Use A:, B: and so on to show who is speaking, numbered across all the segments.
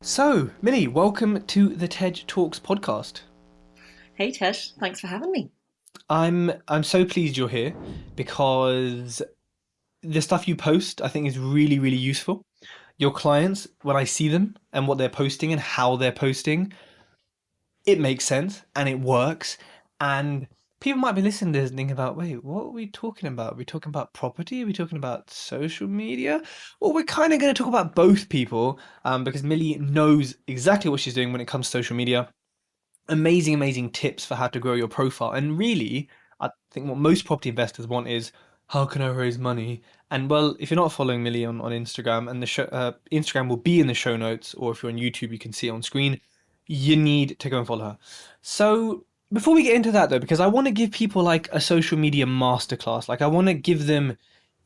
A: So, Millie, welcome to the TED Talks podcast.
B: Hey Tish, thanks for having me.
A: I'm so pleased you're here because the stuff you post I think is really really useful. Your clients, when I see them and what they're posting and how they're posting, it makes sense and it works. And people might be listening to this and thinking about, wait, what are we talking about? Are we talking about property? Are we talking about social media? Well, we're kind of going to talk about both people because Millie knows exactly what she's doing when it comes to social media. Amazing tips for how to grow your profile. And really, I think what most property investors want is how can I raise money? And well, if you're not following Millie on Instagram, and the Instagram will be in the show notes, or if you're on YouTube, you can see it on screen. You need to go and follow her. So before we get into that though, because I want to give people like a social media masterclass, like I want to give them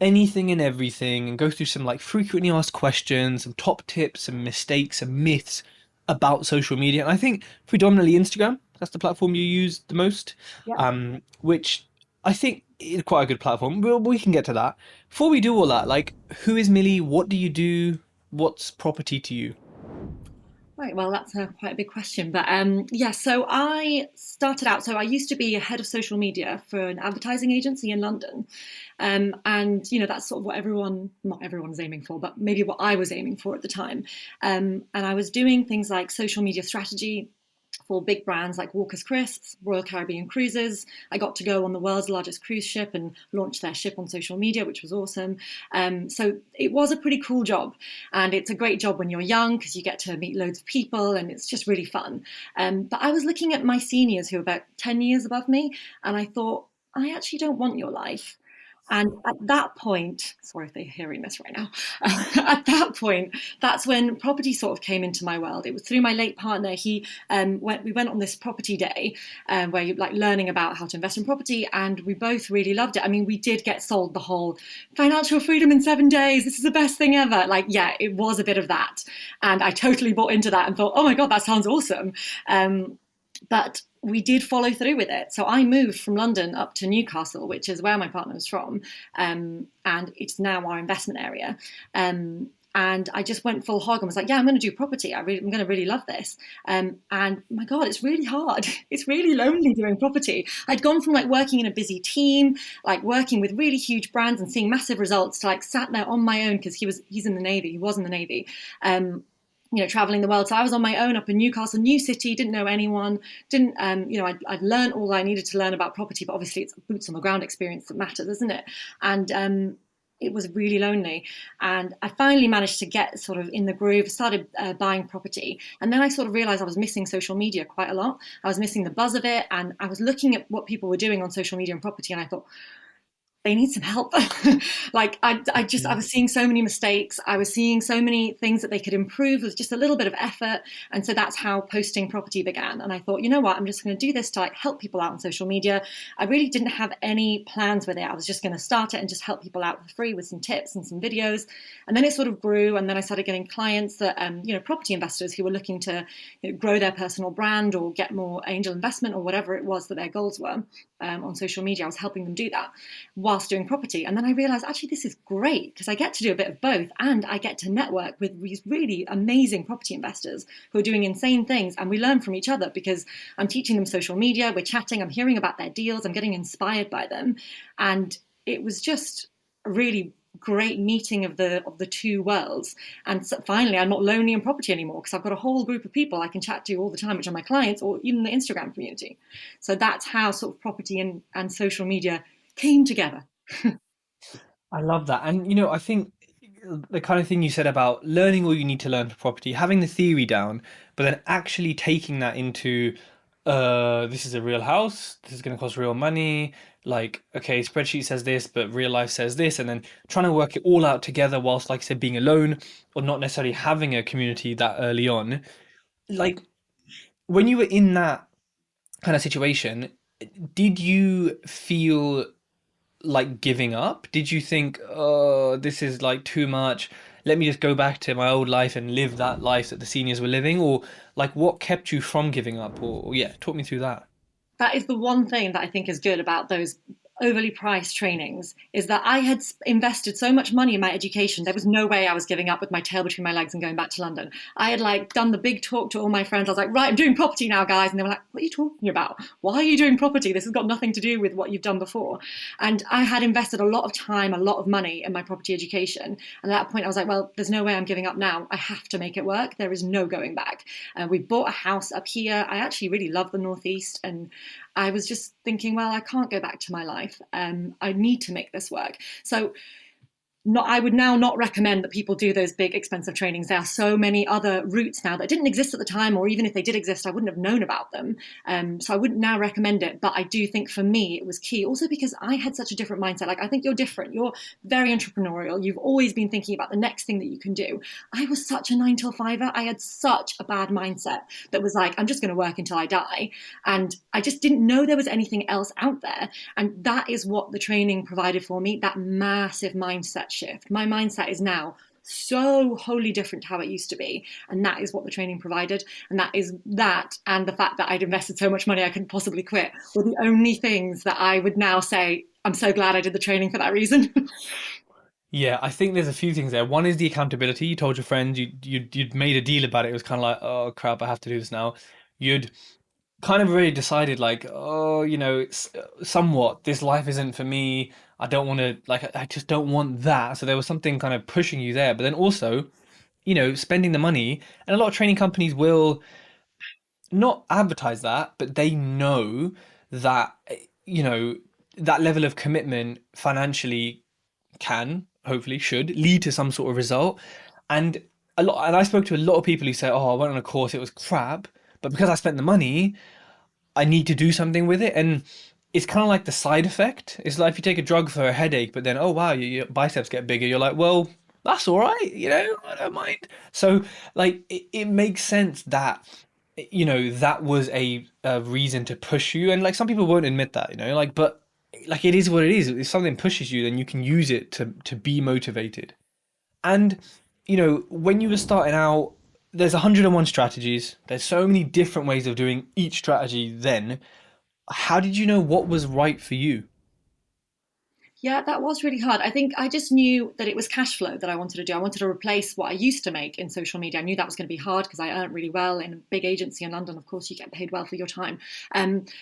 A: anything and everything and go through some like frequently asked questions, some top tips, some mistakes, some myths about social media. And I think predominantly Instagram, that's the platform you use the most,
B: Yeah.
A: which I think is quite a good platform. We can get to that. Before we do all that, like, who is Millie? What do you do? What's property to you?
B: Right, well, that's quite a big question. But yeah, so I started out, so I used to be a head of social media for an advertising agency in London. And, that's sort of what not everyone is aiming for, but maybe what I was aiming for at the time. And I was doing things like social media strategy for big brands like Walker's Crisps, Royal Caribbean Cruises. I got to go on the world's largest cruise ship and launch their ship on social media, which was awesome. So it was a pretty cool job. And it's a great job when you're young because you get to meet loads of people and it's just really fun. But I was looking at my seniors who are about 10 years above me, and I thought, I actually don't want your life. And at that point, sorry if they're hearing this right now, at that point, that's when property sort of came into my world. It was through my late partner. We went on this property day where you like learning about how to invest in property, and we both really loved it. I mean, we did get sold the whole financial freedom in 7 days. This is the best thing ever. Like, yeah, it was a bit of that, and I totally bought into that and thought, oh my god, that sounds awesome. But we did follow through with it. So I moved from London up to Newcastle, which is where my partner was from, and it's now our investment area. And I just went full hog and was like, yeah, I'm going to do property. I'm going to really love this. And my God, it's really hard. It's really lonely doing property. I'd gone from like working in a busy team, like working with really huge brands and seeing massive results to like sat there on my own because he's in the Navy. He was in the Navy. Traveling the world. So I was on my own up in Newcastle, new city, didn't know anyone, didn't, I'd learned all I needed to learn about property, but obviously it's boots on the ground experience that matters, isn't it? And it was really lonely. And I finally managed to get sort of in the groove, started buying property. And then I sort of realized I was missing social media quite a lot. I was missing the buzz of it. And I was looking at what people were doing on social media and property. And I thought, they need some help. Like I was seeing so many mistakes. I was seeing so many things that they could improve with just a little bit of effort. And so that's how posting property began. And I thought, you know what, I'm just going to do this to like help people out on social media. I really didn't have any plans with it. I was just going to start it and just help people out for free with some tips and some videos. And then it sort of grew. And then I started getting clients that, property investors who were looking to grow their personal brand or get more angel investment or whatever it was that their goals were on social media. I was helping them do that whilst doing property. And then I realized actually this is great because I get to do a bit of both and I get to network with these really amazing property investors who are doing insane things. And we learn from each other because I'm teaching them social media, we're chatting, I'm hearing about their deals, I'm getting inspired by them. And it was just a really great meeting of the two worlds. And so finally I'm not lonely in property anymore because I've got a whole group of people I can chat to all the time, which are my clients or even the Instagram community. So that's how sort of property and social media came together.
A: I love that. And I think the kind of thing you said about learning all you need to learn for property, having the theory down, but then actually taking that into this is a real house, this is going to cost real money. Like, okay, spreadsheet says this, but real life says this, and then trying to work it all out together whilst, like I said, being alone or not necessarily having a community that early on. Like, when you were in that kind of situation, did you feel like giving up? Did you think, oh, this is like too much? Let me just go back to my old life and live that life that the seniors were living? Or like what kept you from giving up? Or yeah, talk me through that.
B: That is the one thing that I think is good about those overly priced trainings is that I had invested so much money in my education. There was no way I was giving up with my tail between my legs and going back to London. I had like done the big talk to all my friends. I was like, right, I'm doing property now, guys. And they were like, what are you talking about? Why are you doing property? This has got nothing to do with what you've done before. And I had invested a lot of time, a lot of money in my property education. And at that point, I was like, well, there's no way I'm giving up now. I have to make it work. There is no going back. We bought a house up here. I actually really love the Northeast. And I was just thinking, well, I can't go back to my life. I need to make this work. So I would now not recommend that people do those big expensive trainings. There are so many other routes now that didn't exist at the time, or even if they did exist, I wouldn't have known about them. So I wouldn't now recommend it. But I do think for me, it was key also because I had such a different mindset. Like, I think you're different. You're very entrepreneurial. You've always been thinking about the next thing that you can do. I was such a 9 till 5er. I had such a bad mindset that was like, I'm just going to work until I die. And I just didn't know there was anything else out there. And that is what the training provided for me, that massive mindset shift. My mindset is now so wholly different to how it used to be. And that is what the training provided. And that is that, and the fact that I'd invested so much money I couldn't possibly quit, were the only things that I would now say, I'm so glad I did the training for that reason.
A: Yeah, I think there's a few things there. One is the accountability. You told your friends you'd made a deal about it. It was kind of like, oh crap, I have to do this now. You'd kind of already decided like, oh, it's somewhat this life isn't for me. I don't want to like I just don't want that. So there was something kind of pushing you there. But then also, spending the money, and a lot of training companies will not advertise that, but they know that you know that level of commitment financially can, hopefully, should lead to some sort of result. And and I spoke to a lot of people who say, "Oh, I went on a course, it was crap, but because I spent the money, I need to do something with it." And it's kind of like the side effect. It's like if you take a drug for a headache, but then, oh wow, your biceps get bigger. You're like, well, that's all right, I don't mind. So, like, it makes sense that that was a reason to push you. And like some people won't admit that, like, but like it is what it is. If something pushes you, then you can use it to be motivated. And when you were starting out, there's 101 strategies. There's so many different ways of doing each strategy. Then how did you know what was right for you?
B: Yeah, that was really hard. I think I just knew that it was cash flow that I wanted to do. I wanted to replace what I used to make in social media. I knew that was going to be hard because I earned really well in a big agency in London. Of course, you get paid well for your time.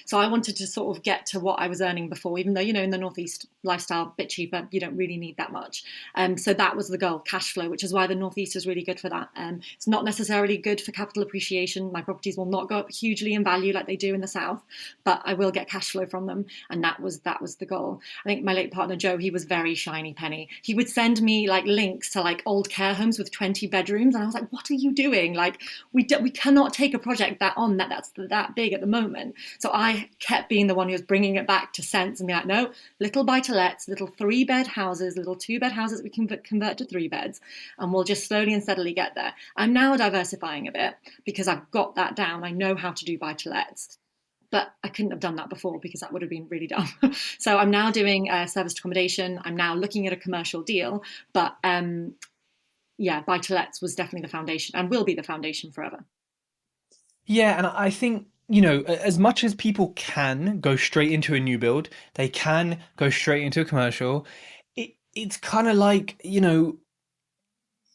B: So I wanted to sort of get to what I was earning before, even though, in the Northeast lifestyle, a bit cheaper, you don't really need that much. So that was the goal, cash flow, which is why the Northeast is really good for that. It's not necessarily good for capital appreciation. My properties will not go up hugely in value like they do in the South, but I will get cash flow from them. And that was the goal. I think my late partner, Joe, he was very shiny penny. He would send me like links to like old care homes with 20 bedrooms, and I was like, "What are you doing? Like, we cannot take a project that's that big at the moment." So I kept being the one who was bringing it back to sense and be like, "No, little buy-to-lets, little 3-bed houses, little 2-bed houses we can convert to 3 beds, and we'll just slowly and steadily get there." I'm now diversifying a bit because I've got that down. I know how to do buy-to-lets, but I couldn't have done that before because that would have been really dumb. So I'm now doing serviced accommodation. I'm now looking at a commercial deal, but yeah, buy to lets was definitely the foundation and will be the foundation forever.
A: Yeah, and I think, as much as people can go straight into a new build, they can go straight into a commercial. It's kind of like,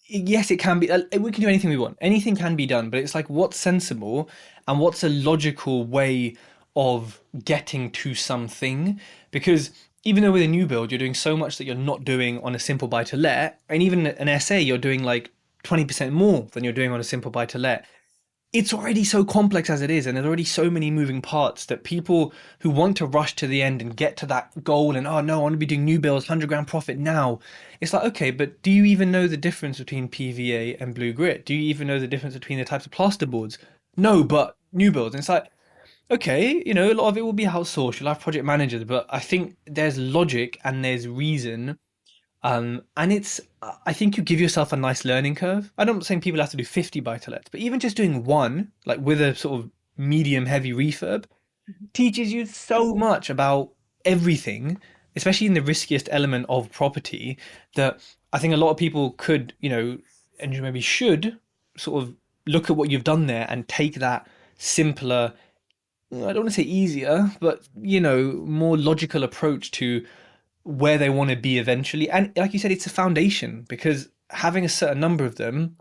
A: yes, it can be. We can do anything we want. Anything can be done, but it's like what's sensible and what's a logical way of getting to something. Because even though with a new build, you're doing so much that you're not doing on a simple buy to let, and even an SA, you're doing like 20% more than you're doing on a simple buy to let. It's already so complex as it is, and there's already so many moving parts that people who want to rush to the end and get to that goal and, oh no, I want to be doing new builds, 100 grand profit now. It's like, okay, but do you even know the difference between PVA and blue grit? Do you even know the difference between the types of plasterboards? No, but new builds. And it's like, okay, a lot of it will be outsourced. You'll have project managers, but I think there's logic and there's reason, and I think you give yourself a nice learning curve. I'm not saying people have to do 50 buy-to-lets, but even just doing one, like with a sort of medium heavy refurb, teaches you so much about everything, especially in the riskiest element of property, that I think a lot of people could, and maybe should sort of look at what you've done there and take that simpler, I don't want to say easier, but more logical approach to where they want to be eventually. And like you said, it's a foundation because having a certain number of them,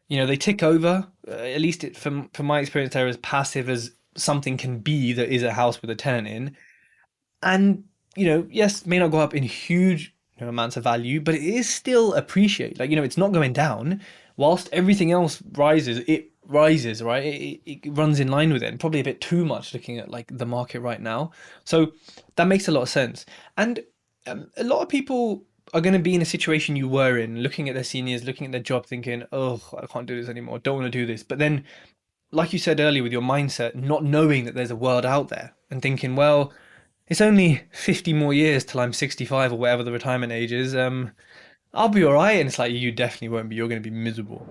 A: they tick over. At least from my experience, they're as passive as something can be that is a house with a tenant in. And yes, may not go up in huge amounts of value, but it is still appreciated. Like it's not going down, whilst everything else rises. It rises, right? It runs in line with it, and probably a bit too much looking at like the market right now. So that makes a lot of sense. And a lot of people are going to be in a situation you were in, looking at their seniors, looking at their job, thinking, "Oh, I can't do this anymore. Don't want to do this." But then, like you said earlier, with your mindset, not knowing that there's a world out there, and thinking, "Well, it's only 50 more years till I'm 65 or whatever the retirement age is. I'll be all right." And it's like, you definitely won't be. You're going to be miserable.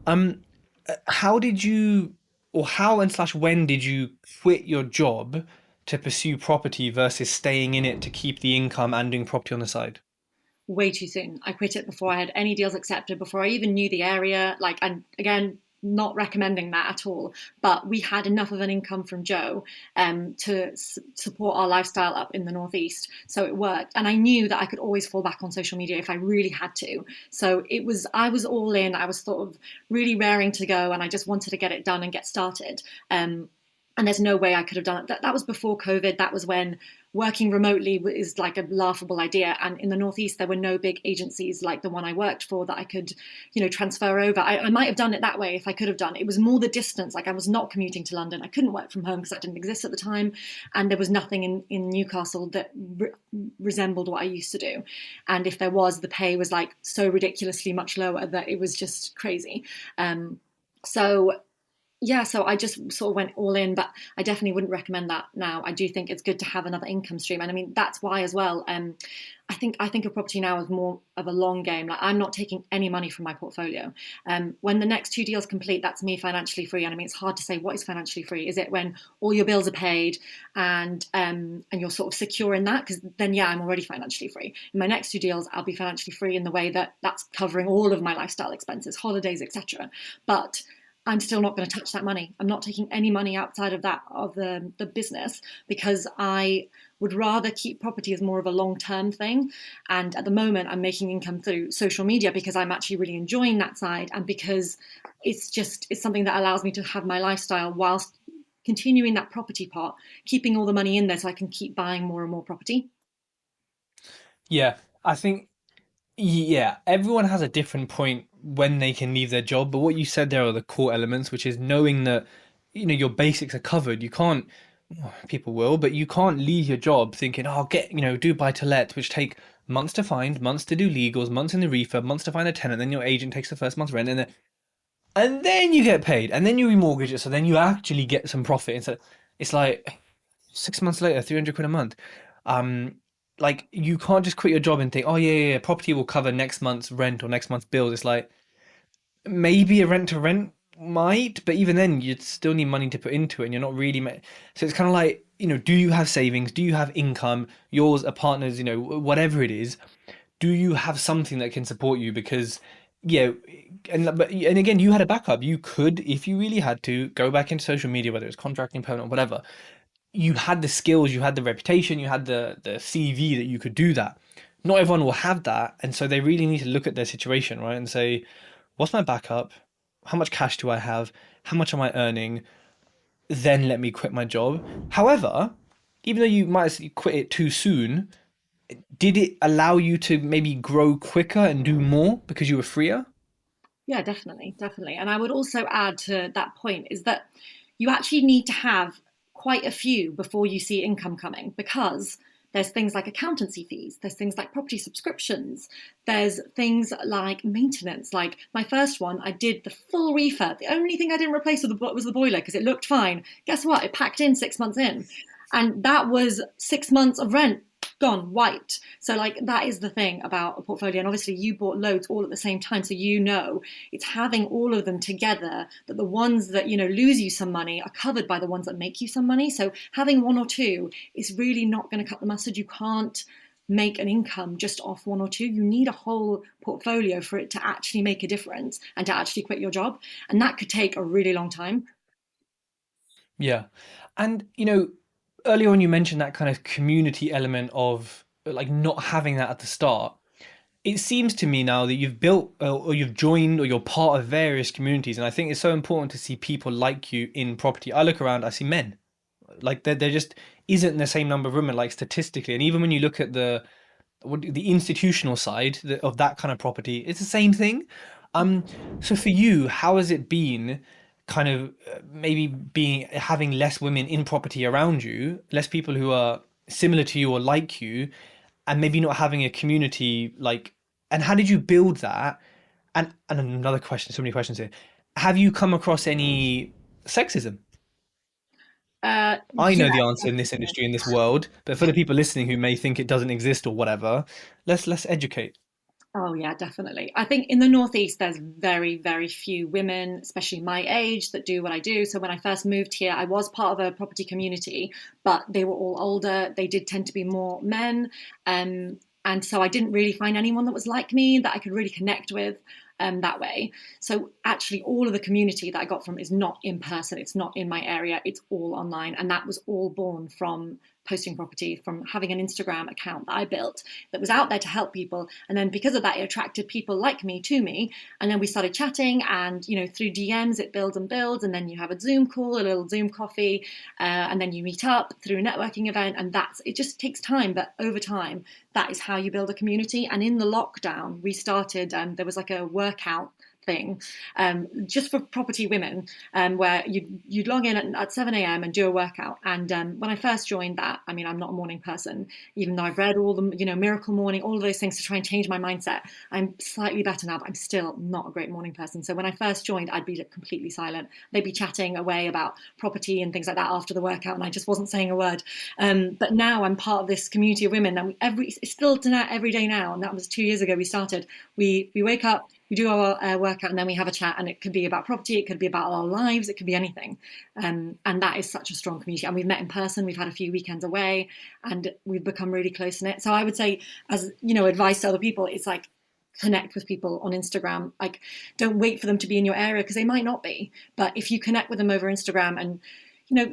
A: Um, how did you, or how and slash when did you quit your job to pursue property versus staying in it to keep the income and doing property on the side?
B: Way too soon. I quit it before I had any deals accepted, before I even knew the area. Like, and again, not recommending that at all. But we had enough of an income from Joe to support our lifestyle up in the northeast, so it worked. And I knew that I could always fall back on social media if I really had to. So I was all in. I was sort of really raring to go, and I just wanted to get it done and get started. And there's no way I could have done it. That was before COVID. That was when working remotely is like a laughable idea. And in the Northeast, there were no big agencies like the one I worked for that I could, transfer over. I might have done it that way if I could have done it. It was more the distance. Like I was not commuting to London. I couldn't work from home because that didn't exist at the time. And there was nothing in Newcastle that resembled what I used to do. And if there was, the pay was like so ridiculously much lower that it was just crazy. So yeah, so I just sort of went all in, but I definitely wouldn't recommend that now. I do think it's good to have another income stream, and I mean that's why as well. I think of property now as more of a long game. Like I'm not taking any money from my portfolio. When the next two deals complete, that's me financially free. And I mean, it's hard to say what is financially free. Is it when all your bills are paid and you're sort of secure in that? Because then yeah, I'm already financially free. In my next two deals, I'll be financially free in the way that that's covering all of my lifestyle expenses, holidays, etc. But I'm still not going to touch that money. I'm not taking any money outside of that, of the business, because I would rather keep property as more of a long-term thing. And at the moment, I'm making income through social media because I'm actually really enjoying that side, and because it's something that allows me to have my lifestyle whilst continuing that property part, keeping all the money in there so I can keep buying more and more property.
A: Yeah, I think yeah, everyone has a different point when they can leave their job, but what you said there are the core elements, which is knowing that your basics are covered. You can't, well, people will, but you can't leave your job thinking, "Oh, I'll get, do buy to let," which take months to find, months to do legals, months in the refurb, months to find a tenant, then your agent takes the first month's rent, and then you get paid, and then you remortgage it, so then you actually get some profit. And so it's like 6 months later, 300 quid a month. Um, like you can't just quit your job and think, "Oh yeah, yeah, yeah, property will cover next month's rent or next month's bills." It's like maybe a rent to rent might, but even then, you'd still need money to put into it, and you're not really. So it's kind of like, do you have savings? Do you have income? Yours, a partner's, whatever it is, do you have something that can support you? Because yeah, and again, you had a backup. You could, if you really had to, go back into social media, whether it's contracting, permanent, whatever. You had the skills, you had the reputation, you had the CV that you could do that. Not everyone will have that, and so they really need to look at their situation, right, and say, what's my backup? How much cash do I have? How much am I earning? Then let me quit my job. However, even though you might have quit it too soon, did it allow you to maybe grow quicker and do more because you were freer?
B: Yeah, definitely, definitely. And I would also add to that point is that you actually need to have quite a few before you see income coming, because there's things like accountancy fees, there's things like property subscriptions, there's things like maintenance. Like my first one, I did the full refurb. The only thing I didn't replace was the boiler because it looked fine. Guess what? It packed in 6 months in. And that was 6 months of rent gone, wiped. So like that is the thing about a portfolio. And obviously you bought loads all at the same time, so it's having all of them together, that the ones that lose you some money are covered by the ones that make you some money. So having one or two is really not going to cut the mustard. You can't make an income just off one or two. You need a whole portfolio for it to actually make a difference and to actually quit your job, and that could take a really long time.
A: Yeah. And, earlier on you mentioned that kind of community element of like not having that at the start. It seems to me now that you've built or you've joined or you're part of various communities, and I think it's so important to see people like you in property. I look around, I see men. Like there just isn't the same number of women, like statistically. And even when you look at the institutional side of that kind of property, it's the same thing. Um, so for you, how has it been, kind of maybe being having less women in property around you, less people who are similar to you or like you, and maybe not having a community like, and how did you build that? And another question, so many questions here. Have you come across any sexism? I
B: Yeah,
A: know the answer in this industry, in this world, but for the people listening who may think it doesn't exist or whatever, let's educate.
B: oh, yeah, definitely. I think in the Northeast, there's very, very few women, especially my age, that do what I do. So when I first moved here, I was part of a property community, but they were all older. They did tend to be more men. And so I didn't really find anyone that was like me that I could really connect with that way. So actually, all of the community that I got from is not in person. It's not in my area. It's all online. And that was all born from posting property, from having an Instagram account that I built that was out there to help people. And then because of that, it attracted people like me to me. And then we started chatting, and through DMs, it builds and builds. And then you have a Zoom call, a little Zoom coffee, and then you meet up through a networking event. And that's it. Just takes time, but over time, that is how you build a community. And in the lockdown, we started. There was like a workout thing, just for property women, where you'd log in at 7 a.m. and do a workout. And when I first joined that, I mean, I'm not a morning person, even though I've read all the, Miracle Morning, all of those things to try and change my mindset. I'm slightly better now, but I'm still not a great morning person. So when I first joined, I'd be completely silent. They'd be chatting away about property and things like that after the workout, and I just wasn't saying a word. But now I'm part of this community of women, and it's still to now every day now, and that was 2 years ago we started. We wake up, we do our workout, and then we have a chat, and it could be about property, it could be about our lives, it could be anything. And that is such a strong community. And we've met in person, we've had a few weekends away, and we've become really close in it. So I would say, as advice to other people, it's like, connect with people on Instagram. Like, don't wait for them to be in your area, because they might not be. But if you connect with them over Instagram and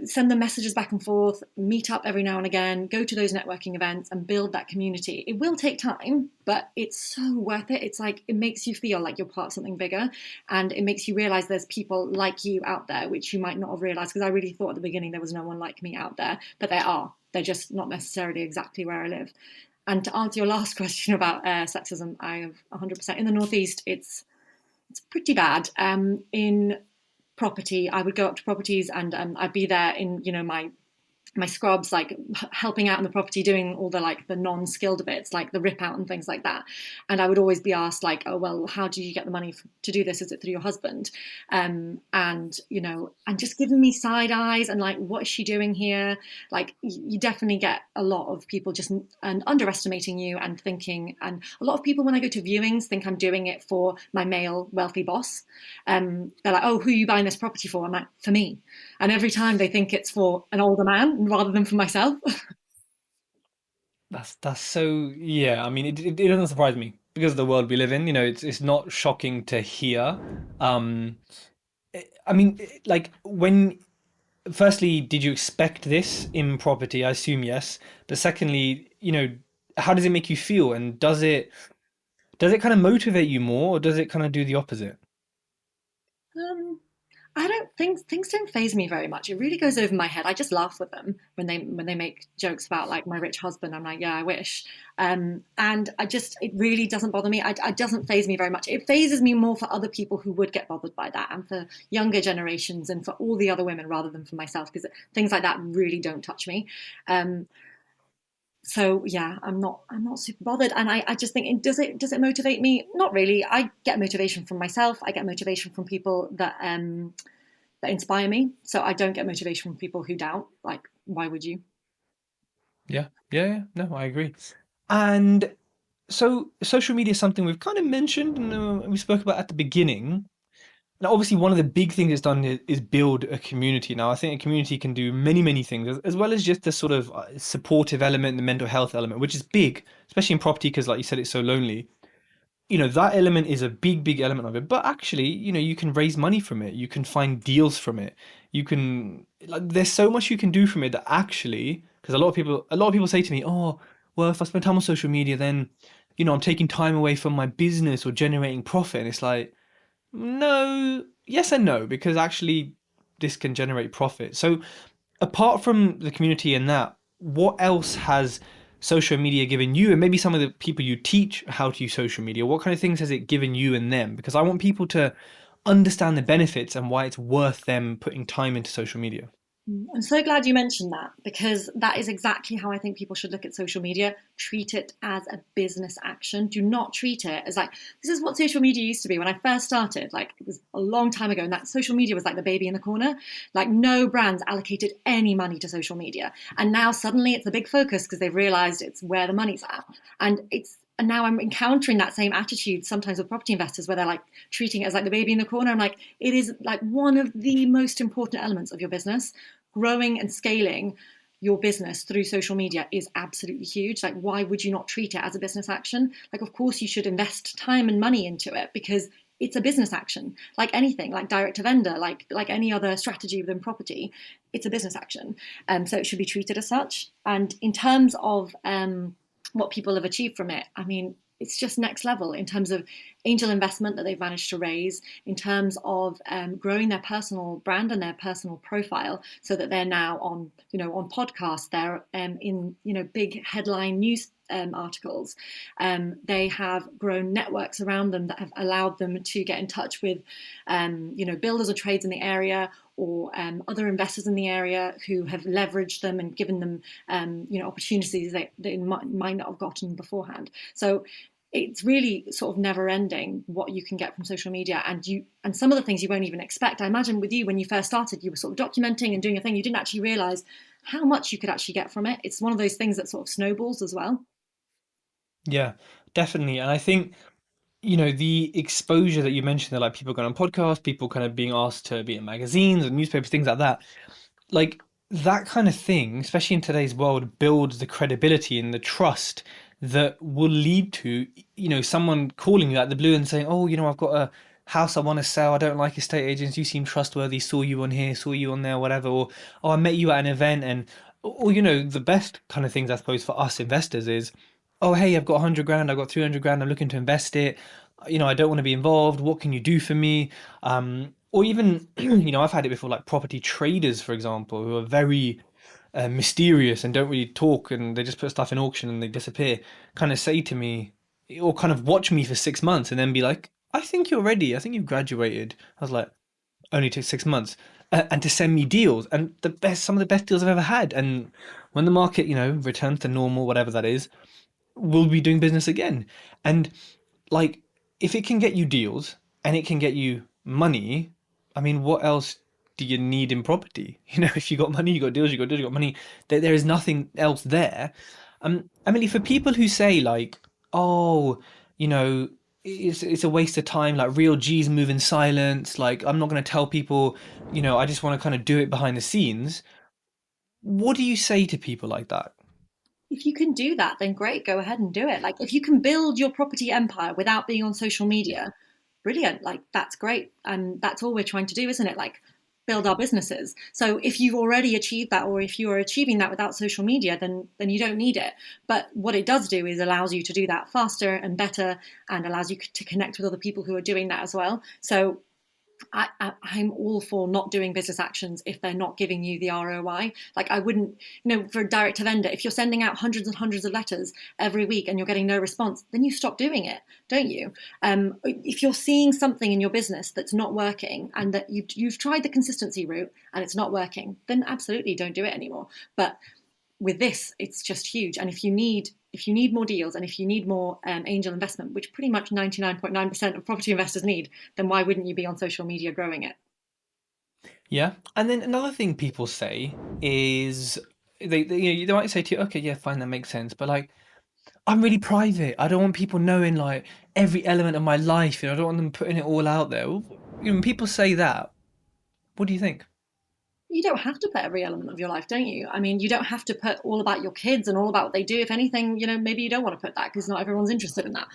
B: send them messages back and forth, meet up every now and again, go to those networking events and build that community. It will take time, but it's so worth it. It's like, it makes you feel like you're part of something bigger, and it makes you realize there's people like you out there, which you might not have realized, because I really thought at the beginning there was no one like me out there, but there are. They're just not necessarily exactly where I live. And to answer your last question about sexism, I have 100%. In the Northeast, it's pretty bad. In property, I would go up to properties, and I'd be there in my scrubs, like helping out in the property, doing all the like the non-skilled bits, like the rip out and things like that. And I would always be asked, like, oh well, how do you get the money to do this? Is it through your husband? And just giving me side eyes, and like, what is she doing here? Like, you definitely get a lot of people just underestimating you, and thinking, and a lot of people, when I go to viewings, think I'm doing it for my male wealthy boss. They're like, oh, who are you buying this property for? I'm like, for me. And every time they think it's for an older man rather than for myself.
A: That's so, yeah. I mean, it doesn't surprise me because of the world we live in. It's not shocking to hear. Um, I mean, like when firstly, did you expect this in property? I assume yes. But secondly, how does it make you feel? And does it kind of motivate you more, or does it kind of do the opposite?
B: Um, I don't think things don't phase me very much. It really goes over my head. I just laugh with them when they make jokes about like my rich husband. I'm like, yeah, I wish. And it really doesn't bother me. It doesn't phase me very much. It phases me more for other people who would get bothered by that, and for younger generations, and for all the other women, rather than for myself, because things like that really don't touch me. Um, so yeah, I'm not super bothered, and I just think, does it motivate me? Not really. I get motivation from myself. I get motivation from people that inspire me. So I don't get motivation from people who doubt. Like, why would you?
A: Yeah, yeah, yeah. No, I agree. And so social media is something we've kind of mentioned and we spoke about at the beginning. Now, obviously, one of the big things it's done is build a community. Now, I think a community can do many, many things, as well as just the sort of supportive element, the mental health element, which is big, especially in property, because, like you said, it's so lonely. that element is a big, big element of it. But actually, you can raise money from it. You can find deals from it. You can like there's so much you can do from it that actually, because a lot of people say to me, "Oh, well, if I spend time on social media, then, I'm taking time away from my business or generating profit." And it's like, no, yes and no, because actually this can generate profit. So apart from the community and that, what else has social media given you, and maybe some of the people you teach how to use social media, what kind of things has it given you and them? Because I want people to understand the benefits and why it's worth them putting time into social media.
B: I'm so glad you mentioned that because that is exactly how I think people should look at social media. Treat it as a business action. Do not treat it as like, this is what social media used to be when I first started. Like, it was a long time ago, and that social media was like the baby in the corner. Like, no brands allocated any money to social media. And now suddenly it's a big focus because they've realized it's where the money's at. And now I'm encountering that same attitude sometimes with property investors where they're like treating it as like the baby in the corner. I'm like, it is like one of the most important elements of your business. Growing and scaling your business through social media is absolutely huge. Like, why would you not treat it as a business action? Like, of course, you should invest time and money into it because it's a business action. Like anything, like direct to vendor, like any other strategy within property, it's a business action. So it should be treated as such. And in terms of what people have achieved from it, I mean, it's just next level in terms of angel investment that they've managed to raise, in terms of growing their personal brand and their personal profile, so that they're now on podcasts, they're in big headline news articles. They have grown networks around them that have allowed them to get in touch with builders or trades in the area, or other investors in the area who have leveraged them and given them opportunities that they might not have gotten beforehand. So it's really sort of never ending what you can get from social media, and some of the things you won't even expect. I imagine with you, when you first started, you were sort of documenting and doing a thing, you didn't actually realize how much you could actually get from it. It's one of those things that sort of snowballs as well.
A: Yeah, definitely. And I think, the exposure that you mentioned, that like people going on podcasts, people kind of being asked to be in magazines and newspapers, things like that, like that kind of thing, especially in today's world, builds the credibility and the trust that will lead to, someone calling you out of the blue and saying, "Oh, I've got a house I want to sell. I don't like estate agents. You seem trustworthy. Saw you on here, saw you on there, whatever." Or, "Oh, I met you at an event." And, or, the best kind of things, I suppose, for us investors is, "Oh, hey, I've got 100 grand. I've got 300 grand. I'm looking to invest it. I don't want to be involved. What can you do for me?" Or even, I've had it before, like property traders, for example, who are very mysterious and don't really talk, and they just put stuff in auction and they disappear, kind of say to me, or kind of watch me for 6 months and then be like, "I think you're ready. I think you've graduated." I was like, "Only took 6 months." And to send me deals, and some of the best deals I've ever had. And when the market, returns to normal, whatever that is, we'll be doing business again. And like, if it can get you deals and it can get you money, I mean, what else do you need in property? If you got money, you got deals, you got deals, you got money. There is nothing else there. Emily, for people who say like, "Oh, you know, it's a waste of time. Like real G's move in silence. Like I'm not going to tell people. I just want to kind of do it behind the scenes." What do you say to people like that?
B: If you can do that, then great, go ahead and do it. Like, if you can build your property empire without being on social media, brilliant. Like, that's great. And that's all we're trying to do, isn't it? Like, build our businesses. So if you've already achieved that, or if you are achieving that without social media, then you don't need it. But what it does do is allows you to do that faster and better, and allows you to connect with other people who are doing that as well. So I'm all for not doing business actions if they're not giving you the ROI. Like, I wouldn't, for direct to vendor, if you're sending out hundreds and hundreds of letters every week and you're getting no response, then you stop doing it, don't you? If you're seeing something in your business that's not working, and that you've tried the consistency route and it's not working, then absolutely don't do it anymore. But with this, it's just huge. And if you need more deals, and if you need more angel investment, which pretty much 99.9% of property investors need, then why wouldn't you be on social media growing it?
A: Yeah. And then another thing people say is they might say to you, "Okay, yeah, fine, that makes sense." But like, "I'm really private. I don't want people knowing like every element of my life. I don't want them putting it all out there." Well, when people say that, what do you think?
B: you don't have to put every element of your life, don't you? I mean, you don't have to put all about your kids and all about what they do. If anything, maybe you don't want to put that because not everyone's interested in that.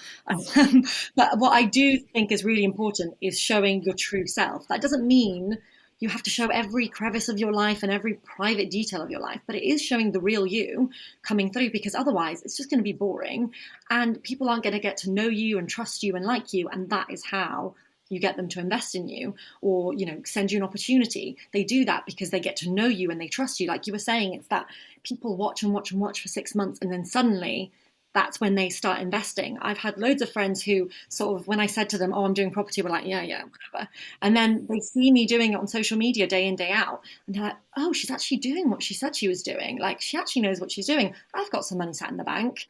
B: But what I do think is really important is showing your true self. That doesn't mean you have to show every crevice of your life and every private detail of your life, but it is showing the real you coming through, because otherwise it's just going to be boring and people aren't going to get to know you and trust you and like you. And that is how you get them to invest in you, or send you an opportunity. They do that because they get to know you and they trust you. Like you were saying, it's that people watch and watch and watch for 6 months, and then suddenly that's when they start investing. I've had loads of friends who sort of, when I said to them, oh, I'm doing property, were like, yeah, yeah, whatever. And then they see me doing it on social media day in, day out. And they're like, oh, she's actually doing what she said she was doing. Like, she actually knows what she's doing. I've got some money sat in the bank.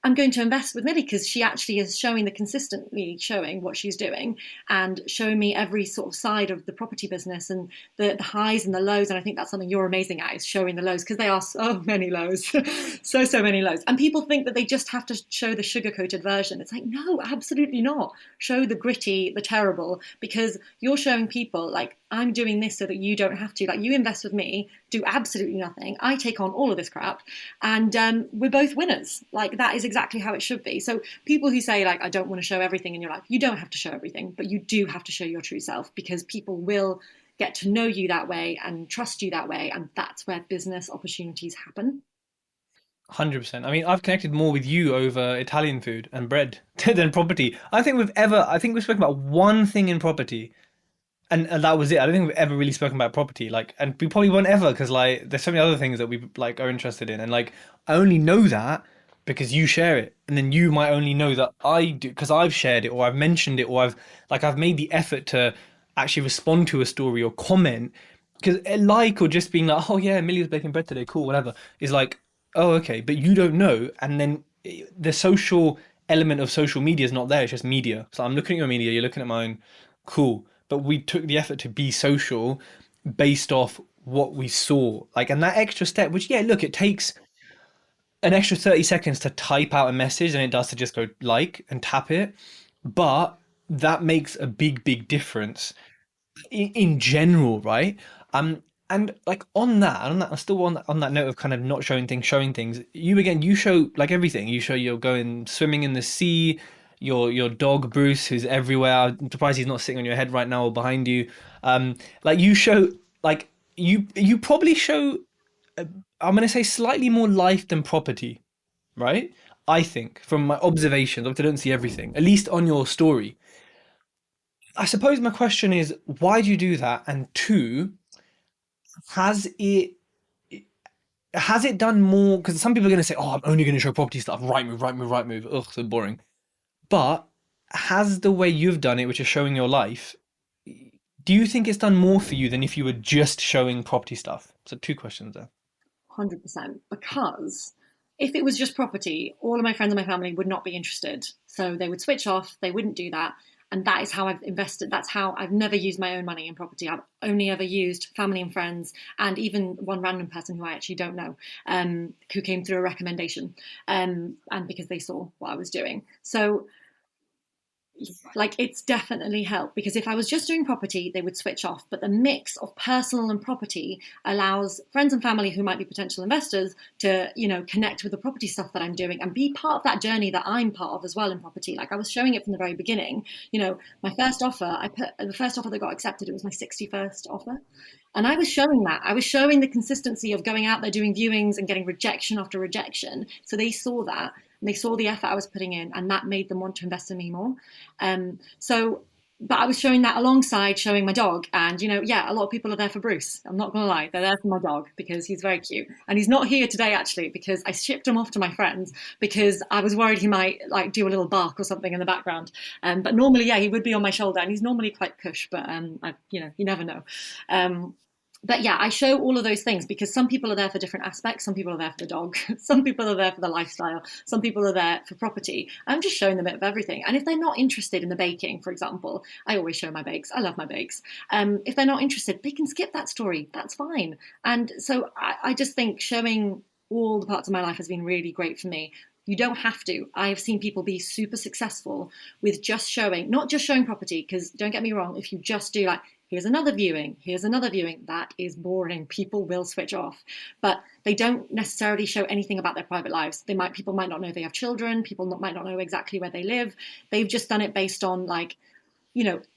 B: I'm going to invest with Millie because she actually is consistently showing what she's doing and showing me every sort of side of the property business and the highs and the lows. And I think that's something you're amazing at, is showing the lows, because they are so many lows, so many lows. And people think that they just have to show the sugar coated version. It's like, no, absolutely not. Show the gritty, the terrible, because you're showing people like, I'm doing this so that you don't have to. Like, you invest with me, do absolutely nothing. I take on all of this crap, and we're both winners. Like, that is exactly how it should be. So people who say, like, I don't want to show everything in your life, you don't have to show everything, but you do have to show your true self, because people will get to know you that way and trust you that way. And that's where business opportunities happen.
A: 100%. I mean, I've connected more with you over Italian food and bread than property. I think we've spoken about one thing in property, and that was it. I don't think we've ever really spoken about property, like, and we probably won't ever, because like there's so many other things that we like are interested in, and like I only know that because you share it, and then you might only know that I do because I've shared it, or I've mentioned it, or I've made the effort to actually respond to a story or comment, because like, or just being like, oh yeah, Millie's baking bread today, cool, whatever, is like, oh okay, but you don't know, and then the social element of social media is not there. It's just media. So I'm looking at your media, you're looking at mine, cool. But we took the effort to be social based off what we saw. Like, and that extra step, which, yeah, look, it takes an extra 30 seconds to type out a message than it does to just go like and tap it. But that makes a big difference in general, right? And like on that, still on that note of kind of not showing things. You again, you show like everything. You show you're going swimming in the sea. Your dog Bruce, who's everywhere. I'm surprised he's not sitting on your head right now or behind you. Like you show, like you probably show. I'm gonna say slightly more life than property, right? I think from my observations, I don't see everything, at least on your story. I suppose my question is, why do you do that? And two, has it has it done more? Because some people are going to say, "Oh, I'm only going to show property stuff. Right move, right move, right move." Ugh, so boring. But has the way you've done it, which is showing your life, do you think it's done more for you than if you were just showing property stuff? So two questions there.
B: 100%. Because if it was just property, all of my friends and my family would not be interested. So they would switch off, they wouldn't do that. And that is how I've invested. That's how I've never used my own money in property. I've only ever used family and friends, and even one random person who I actually don't know, who came through a recommendation, and because they saw what I was doing. So like, it's definitely helped, because if I was just doing property, they would switch off. But the mix of personal and property allows friends and family who might be potential investors to, connect with the property stuff that I'm doing and be part of that journey that I'm part of as well in property. Like, I was showing it from the very beginning. My first offer, I put the first offer that got accepted, it was my 61st offer. And I was showing that. I was showing the consistency of going out there doing viewings and getting rejection after rejection. So they saw that, and they saw the effort I was putting in, and that made them want to invest in me more. So, but I was showing that alongside showing my dog. And, yeah, a lot of people are there for Bruce. I'm not going to lie. They're there for my dog because he's very cute. And he's not here today, actually, because I shipped him off to my friends because I was worried he might like do a little bark or something in the background. But normally, yeah, he would be on my shoulder, and he's normally quite cush, but, you never know. But yeah, I show all of those things because some people are there for different aspects. Some people are there for the dog. Some people are there for the lifestyle. Some people are there for property. I'm just showing them a bit of everything. And if they're not interested in the baking, for example, I always show my bakes. I love my bakes. If they're not interested, they can skip that story. That's fine. And so I just think showing all the parts of my life has been really great for me. You don't have to. I have seen people be super successful with just showing, not just showing property, because don't get me wrong, if you just do like here's another viewing, here's another viewing. That is boring. People will switch off. But they don't necessarily show anything about their private lives. People might not know they have children, might not know exactly where they live. They've just done it based on like,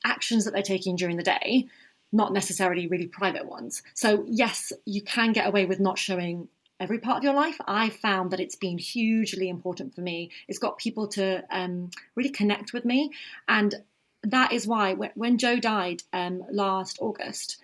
B: actions that they're taking during the day, not necessarily really private ones. So yes, you can get away with not showing every part of your life. I found that it's been hugely important for me. It's got people to really connect with me. And that is why when Joe died last August,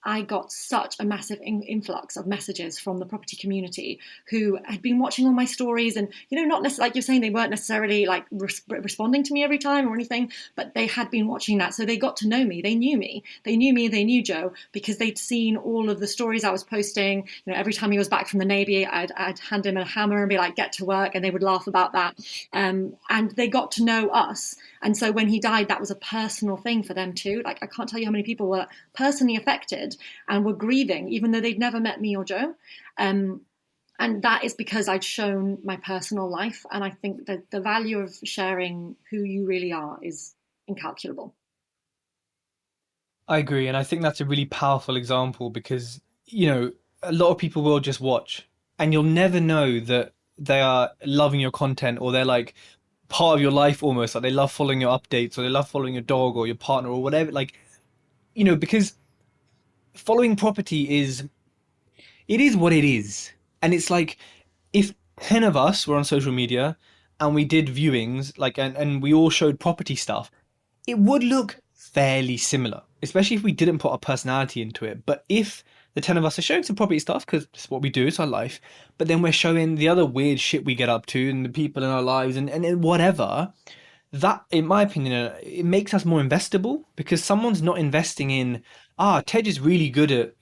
B: I got such a massive influx of messages from the property community who had been watching all my stories, and not necessarily like you're saying, they weren't necessarily like responding to me every time or anything, but they had been watching that, so they got to know me. They knew me. They knew Joe because they'd seen all of the stories I was posting. Every time he was back from the Navy, I'd hand him a hammer and be like, "Get to work," and they would laugh about that. And they got to know us. And so when he died, that was a personal thing for them too. Like, I can't tell you how many people were personally affected and were grieving, even though they'd never met me or Joe. And that is because I'd shown my personal life. And I think that the value of sharing who you really are is incalculable.
A: I agree, and I think that's a really powerful example because, a lot of people will just watch and you'll never know that they are loving your content or they're like part of your life almost. Like they love following your updates or they love following your dog or your partner or whatever. Like, because following property it is what it is. And it's like if 10 of us were on social media and we did viewings, like, and we all showed property stuff, it would look fairly similar, especially if we didn't put our personality into it. But if the 10 of us are showing some property stuff, because it's what we do, it's our life, but then we're showing the other weird shit we get up to and the people in our lives and whatever, that, in my opinion, it makes us more investable because someone's not investing in, Tej is really good at,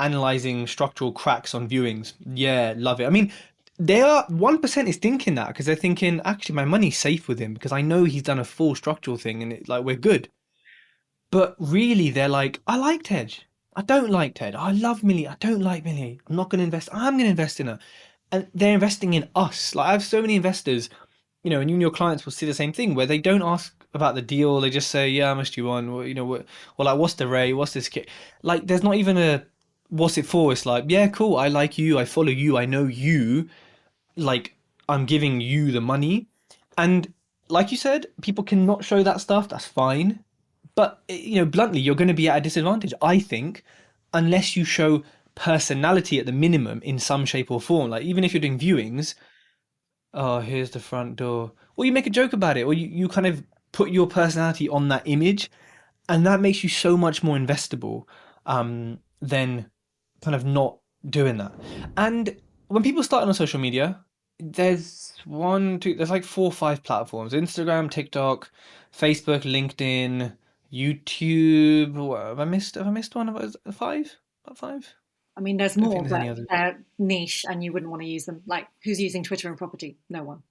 A: analyzing structural cracks on viewings. Yeah, love it. I mean, they are 1% is thinking that because they're thinking, actually, my money's safe with him because I know he's done a full structural thing and like we're good. But really, they're like, I like Tej. I don't like Ted. I love Millie. I don't like Millie. I'm not going to invest. I'm going to invest in her. And they're investing in us. Like I have so many investors, and you and your clients will see the same thing where they don't ask about the deal. They just say, yeah, how much do you want? Well, or like, what's the rate? What's this kit? Like, there's not even a, what's it for? It's like, yeah, cool. I like you. I follow you. I know you. Like, I'm giving you the money. And like you said, people cannot show that stuff. That's fine. But bluntly, you're going to be at a disadvantage, I think, unless you show personality at the minimum in some shape or form. Like even if you're doing viewings, oh, here's the front door, or you make a joke about it, or you kind of put your personality on that image, and that makes you so much more investable than kind of not doing that. And when people start on social media, there's like 4 or 5 platforms: Instagram, TikTok, Facebook, LinkedIn, YouTube. What, have I missed one? About five? About five?
B: I mean, there's
A: I don't think
B: more,
A: there's any
B: but
A: others.
B: they're niche and you wouldn't want to use them. Like, who's using Twitter and property? No one.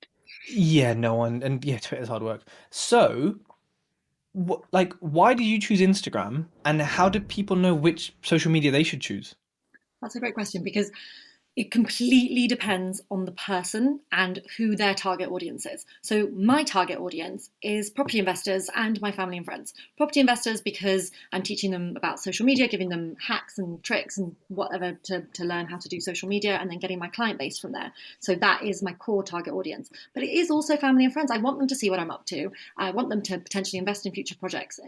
A: Yeah, no one. And yeah, Twitter's hard work. So, like, why did you choose Instagram, and how do people know which social media they should choose?
B: That's a great question because it completely depends on the person and who their target audience is. So, my target audience is property investors and my family and friends. Property investors, because I'm teaching them about social media, giving them hacks and tricks and whatever to learn how to do social media, and then getting my client base from there. So, that is my core target audience. But it is also family and friends. I want them to see what I'm up to. I want them to potentially invest in future projects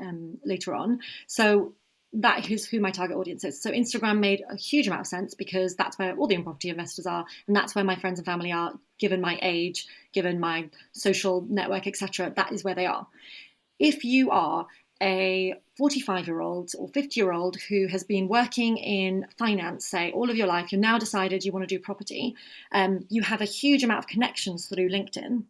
B: later on. So, that is who my target audience is. So Instagram made a huge amount of sense because that's where all the property investors are, and that's where my friends and family are. Given my age, given my social network, etc., that is where they are. If you are a 45-year-old or 50-year-old who has been working in finance, say, all of your life, you've now decided you want to do property, you have a huge amount of connections through LinkedIn,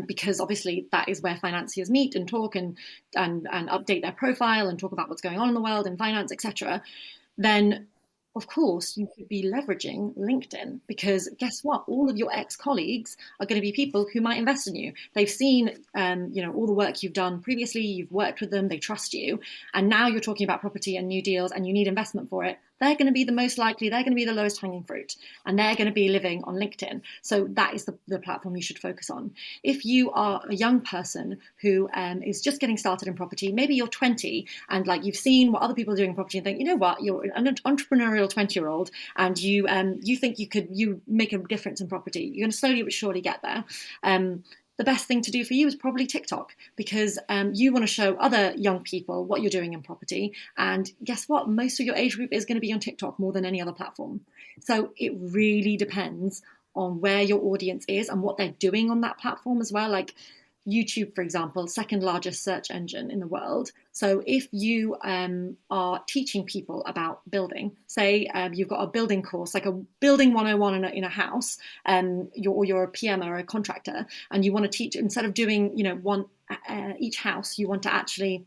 B: because obviously that is where financiers meet and talk and update their profile and talk about what's going on in the world in finance, etc., then of course you could be leveraging LinkedIn, because guess what? All of your ex-colleagues are going to be people who might invest in you. They've seen all the work you've done previously, you've worked with them, they trust you, and now you're talking about property and new deals and you need investment for it. they're going to be the most likely, they're going to be the lowest hanging fruit, and they're going to be living on LinkedIn. So that is the platform you should focus on. If you are a young person who is just getting started in property, maybe you're 20 and like you've seen what other people are doing in property and think, you know what, you're an entrepreneurial 20-year-old and you think you make a difference in property. You're going to slowly but surely get there. The best thing to do for you is probably TikTok, because you want to show other young people what you're doing in property. And guess what? Most of your age group is going to be on TikTok more than any other platform. So it really depends on where your audience is and what they're doing on that platform as well. Like YouTube, for example, second largest search engine in the world. So if you are teaching people about building, say you've got a building course, like a building 101 in a house, you're a PM or a contractor, and you want to teach, instead of doing, one each house, you want to actually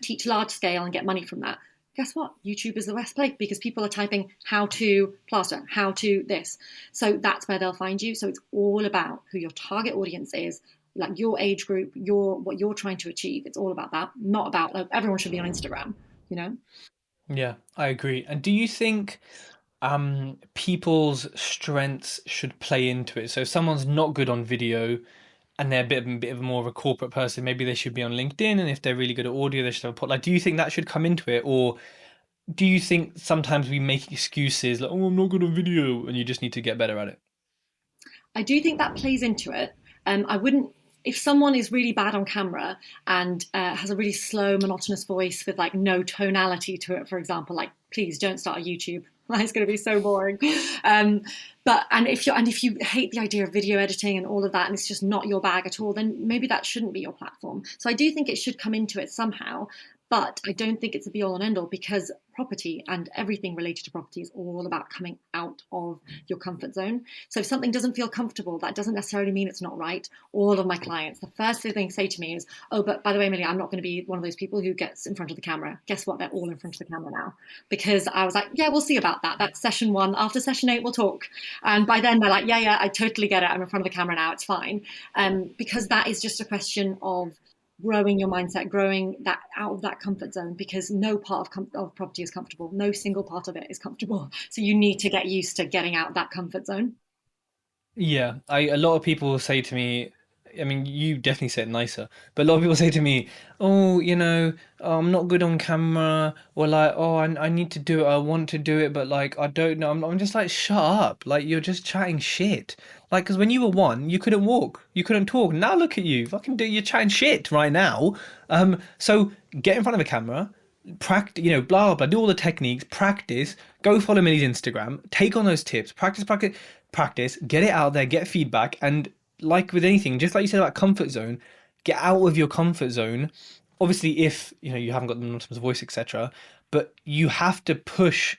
B: teach large scale and get money from that. Guess what? YouTube is the best place because people are typing how to plaster, how to this. So that's where they'll find you. So it's all about who your target audience is, like your age group, what you're trying to achieve. It's all about that, not about like, everyone should be on Instagram, you know?
A: Yeah, I agree. And do you think people's strengths should play into it? So if someone's not good on video and they're a bit of more of a corporate person, maybe they should be on LinkedIn, and if they're really good at audio, they should have a pod. Like, do you think that should come into it, or do you think sometimes we make excuses like, "Oh, I'm not good on video," and you just need to get better at it?
B: I do think that plays into it. I wouldn't, if someone is really bad on camera and has a really slow, monotonous voice with like no tonality to it, for example, like please don't start a YouTube. It's going to be so boring. If you hate the idea of video editing and all of that, and it's just not your bag at all, then maybe that shouldn't be your platform. So I do think it should come into it somehow, but I don't think it's a be all and end all, because property and everything related to property is all about coming out of your comfort zone. So if something doesn't feel comfortable, that doesn't necessarily mean it's not right. All of my clients, the first thing they say to me is, oh, but by the way, Amelia, I'm not going to be one of those people who gets in front of the camera. Guess what? They're all in front of the camera now. Because I was like, yeah, we'll see about that. That's session 1. After session 8, we'll talk. And by then they're like, yeah, I totally get it. I'm in front of the camera now. It's fine. Because that is just a question of growing your mindset, growing that out of that comfort zone, because no part of property is comfortable. No single part of it is comfortable. So you need to get used to getting out of that comfort zone.
A: Yeah, a lot of people say to me, I mean, you definitely said nicer, but a lot of people say to me, oh, oh, I'm not good on camera, or like, oh, I need to do it, I want to do it, but like, I don't know. I'm just like, shut up. Like, you're just chatting shit. Like, because when you were 1, you couldn't walk, you couldn't talk. Now look at you, fucking you're chatting shit right now. So get in front of a camera, practice, blah blah blah, do all the techniques, practice, go follow Millie's Instagram, take on those tips, practice, get it out there, get feedback, and like with anything, just like you said about comfort zone, get out of your comfort zone. Obviously, if you haven't got the monotonous voice, etc., but you have to push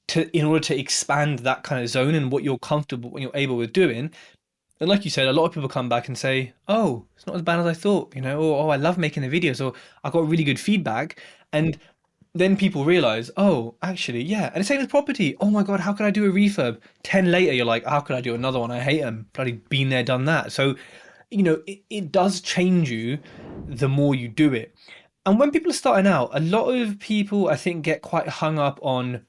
A: to in order to expand that kind of zone and what you're comfortable, what you're able with doing. And like you said, a lot of people come back and say, "Oh, it's not as bad as I thought," or "Oh, I love making the videos," or "I got really good feedback." And then people realize, "Oh, actually, yeah." And the same with property. Oh my God, how could I do a refurb? 10 later, you're like, "How could I do another one? I hate them. Bloody been there, done that." So, it does change you the more you do it. And when people are starting out, a lot of people, I think, get quite hung up on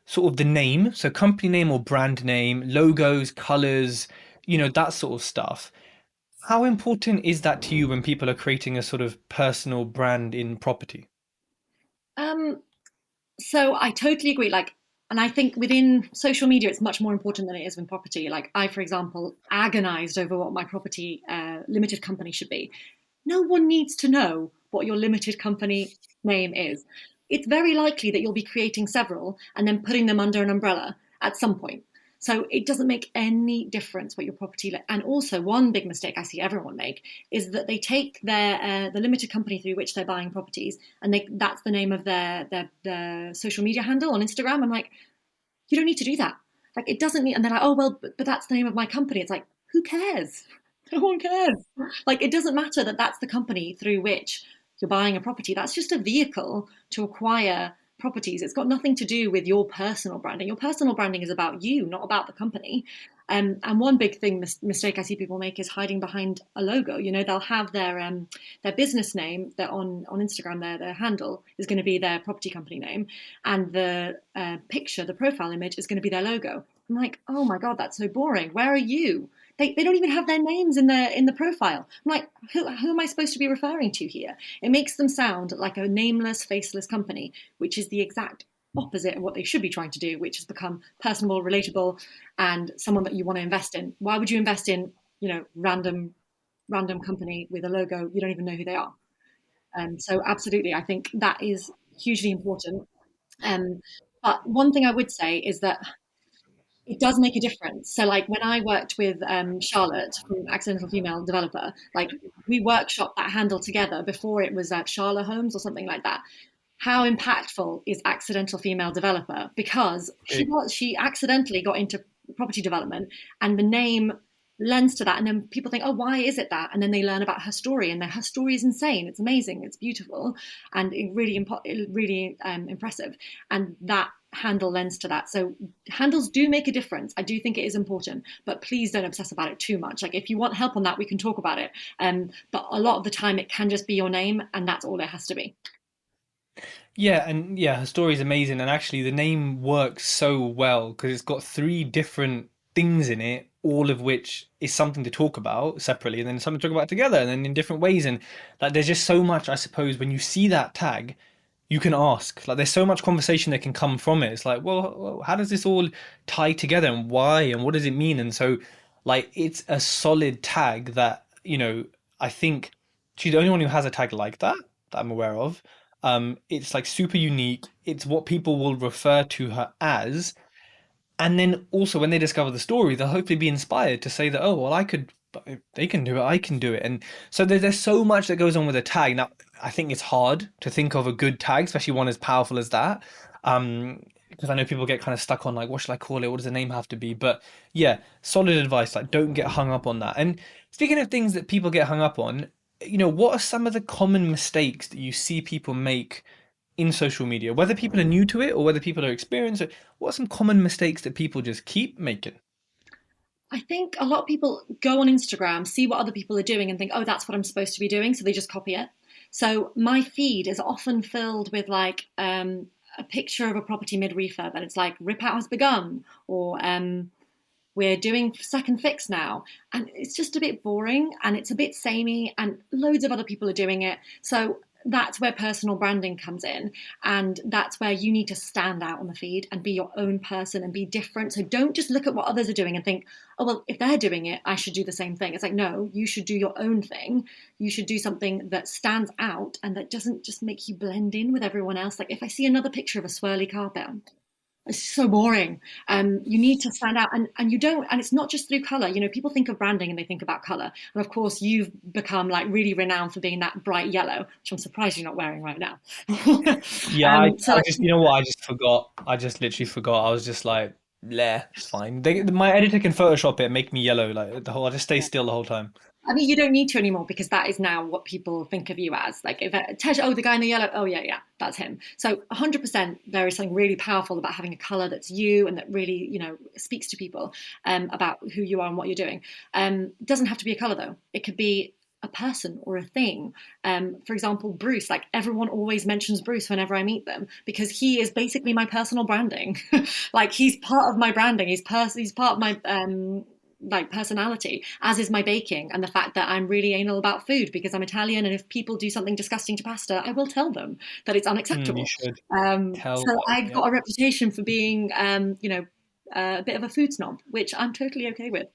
A: sort of the name, so company name or brand name, logos, colors, that sort of stuff. How important is that to you when people are creating a sort of personal brand in property?
B: Um, so I totally agree. Like, and I think within social media, it's much more important than it is in property. Like I, for example, agonized over what my property limited company should be. No one needs to know what your limited company name is. It's very likely that you'll be creating several and then putting them under an umbrella at some point. So it doesn't make any difference what your property. And also, one big mistake I see everyone make is that they take the limited company through which they're buying properties, and that's the name of their social media handle on Instagram. I'm like, you don't need to do that. Like it doesn't need. And they're like, oh well, but that's the name of my company. It's like, who cares? No one cares. Like it doesn't matter that that's the company through which you're buying a property. That's just a vehicle to acquire properties. It's got nothing to do with your personal branding. Your personal branding is about you, not about the company. And one big mistake I see people make is hiding behind a logo. You know, they'll have their business name that on Instagram, their handle is going to be their property company name, and the picture, the profile image, is going to be their logo. I'm like, oh my god, that's so boring. Where are you? They don't even have their names in the profile. I'm like, who am I supposed to be referring to here? It makes them sound like a nameless, faceless company, which is the exact opposite of what they should be trying to do, which is become personable, relatable, and someone that you want to invest in. Why would you invest in, random company with a logo you don't even know who they are? So absolutely, I think that is hugely important. Um, but one thing I would say is that it does make a difference. So, like when I worked with Charlotte from Accidental Female Developer, like we workshopped that handle together before it was Charlotte Homes or something like that. How impactful is Accidental Female Developer? Because she accidentally got into property development, and the name lends to that. And then people think, oh, why is it that? And then they learn about her story, and her story is insane. It's amazing. It's beautiful, and really impressive. And that handle lends to that. So handles do make a difference. I do think it is important, but please don't obsess about it too much. Like if you want help on that, we can talk about it. But a lot of the time, it can just be your name, and that's all it has to be.
A: Yeah, and yeah, her story is amazing, and actually the name works so well because it's got three different things in it, all of which is something to talk about separately, and then something to talk about together, and then in different ways. And like, there's just so much, I suppose, when you see that tag, you can ask. Like, there's so much conversation that can come from it. It's like, well, how does this all tie together, and why, and what does it mean? And so, like, it's a solid tag that, I think she's the only one who has a tag like that I'm aware of. It's like super unique. It's what people will refer to her as. And then also when they discover the story, they'll hopefully be inspired to say that, oh, well, if they can do it, I can do it. And so there's so much that goes on with a tag. Now, I think it's hard to think of a good tag, especially one as powerful as that. Because I know people get kind of stuck on like, what should I call it? What does the name have to be? But yeah, solid advice. Like, don't get hung up on that. And speaking of things that people get hung up on, what are some of the common mistakes that you see people make in social media, whether people are new to it or whether people are experienced? What are some common mistakes that people just keep making?
B: I think a lot of people go on Instagram, see what other people are doing, and think, oh, that's what I'm supposed to be doing. So they just copy it. So my feed is often filled with like a picture of a property mid refurb, and it's like rip out has begun, or we're doing second fix now. And it's just a bit boring and it's a bit samey, and loads of other people are doing it. So that's where personal branding comes in. And that's where you need to stand out on the feed and be your own person and be different. So don't just look at what others are doing and think, oh, well, if they're doing it, I should do the same thing. It's like, no, you should do your own thing. You should do something that stands out and that doesn't just make you blend in with everyone else. Like if I see another picture of a swirly carpet, it's so boring. You need to stand out, and you don't. And it's not just through color. You know, people think of branding and they think about color. And of course, you've become like really renowned for being that bright yellow, which I'm surprised you're not wearing right now.
A: Yeah, I,
B: So,
A: I
B: like,
A: just, you know what? I just forgot. I just literally forgot. I was just like, bleh, it's fine. My editor can Photoshop it and make me yellow. Like I'll just stay still the whole time.
B: I mean, you don't need to anymore because that is now what people think of you as. Like, if Tej, oh, the guy in the yellow, oh yeah, yeah, that's him. So 100%, there is something really powerful about having a color that's you and that really, speaks to people about who you are and what you're doing. It doesn't have to be a color though. It could be a person or a thing. For example, Bruce, like everyone always mentions Bruce whenever I meet them because he is basically my personal branding. Like he's part of my branding. He's part of my like personality, as is my baking and the fact that I'm really anal about food because I'm Italian, and if people do something disgusting to pasta, I will tell them that it's
A: You
B: unacceptable.
A: should tell
B: So
A: them.
B: I've
A: Yeah.
B: got a reputation for being, a bit of a food snob, which I'm totally okay with.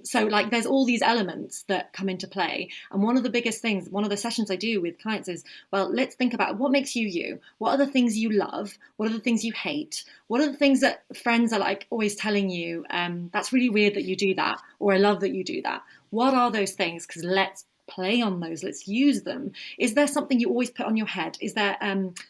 B: So like there's all these elements that come into play. And one of the biggest things, one of the sessions I do with clients is, well, let's think about what makes you you. What are the things you love? What are the things you hate? What are the things that friends are like always telling you, that's really weird that you do that, or I love that you do that? What are those things? Because let's play on those. Let's use them. Is there something you always put on your head? Is there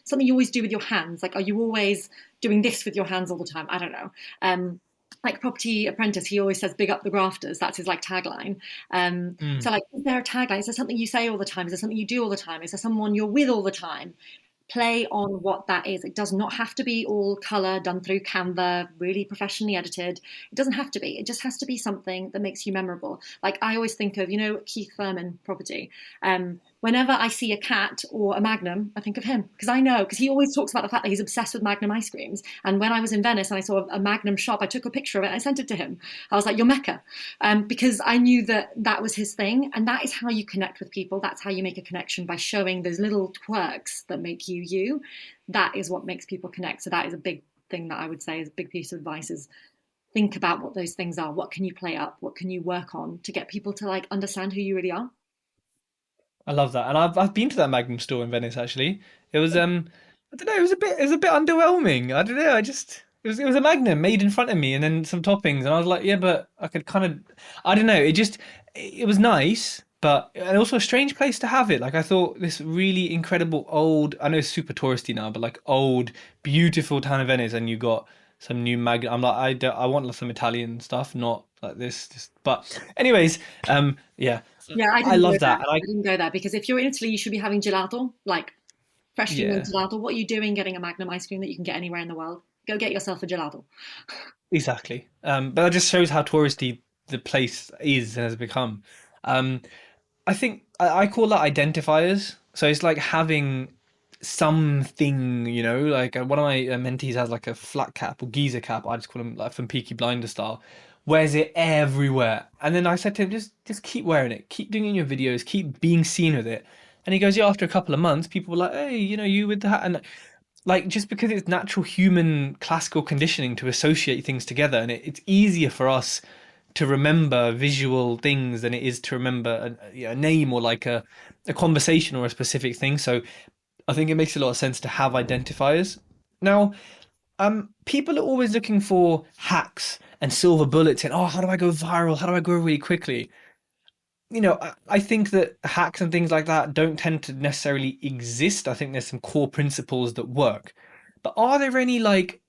B: something you always do with your hands? Like, are you always doing this with your hands all the time? I don't know. Like Property Apprentice, he always says, "Big up the grafters." That's his like tagline.
A: Mm.
B: So, like, is there a tagline? Is there something you say all the time? Is there something you do all the time? Is there someone you're with all the time? play on what that is. It does not have to be all color done through Canva, really professionally edited. It doesn't have to be. It just has to be something that makes you memorable. Like I always think of, Keith Thurman property. Whenever I see a cat or a Magnum, I think of him because he always talks about the fact that he's obsessed with Magnum ice creams. And when I was in Venice and I saw a Magnum shop, I took a picture of it and I sent it to him. I was like, "You're Mecca," because I knew that was his thing, and that is how you connect with people. That's how you make a connection, by showing those little quirks that make you you. That is what makes people connect. So that is a big thing that I would say is a big piece of advice: is think about what those things are. What can you play up? What can you work on to get people to like understand who you really are?
A: I love that, and I've been to that Magnum store in Venice actually. It was I don't know, it was a bit underwhelming. I don't know, I just it was a Magnum made in front of me, and then some toppings, and I was like, yeah, but I could kind of, I don't know, it was nice, but and also a strange place to have it. Like I thought this really incredible old, I know it's super touristy now, but like old beautiful town of Venice, and you got some new Magnum. I'm like, I want some Italian stuff, not like this. Just, but anyways, yeah.
B: Yeah, I
A: I
B: didn't go
A: love
B: there.
A: that. And I
B: I didn't go there because if you're in Italy, you should be having gelato, like freshly made
A: Yeah,
B: gelato. What are you doing getting a Magnum ice cream that you can get anywhere in the world? Go get yourself a gelato.
A: exactly. But that just shows how touristy the place is and has become. Um, I think I call that identifiers. So it's like having something, like one of my mentees has like a flat cap or geezer cap. I just call him like from Peaky Blinder style. Wears it everywhere, and then I said to him, just keep wearing it, keep doing it in your videos, keep being seen with it. And he goes, yeah. After a couple of months, people were like, hey, you with the hat, and like just because it's natural human classical conditioning to associate things together, and it's easier for us to remember visual things than it is to remember a name or like a conversation or a specific thing. So I think it makes a lot of sense to have identifiers. Now, people are always looking for hacks and silver bullets and, oh, how do I go viral? How do I grow really quickly? I think that hacks and things like that don't tend to necessarily exist. I think there's some core principles that work. But are there any like,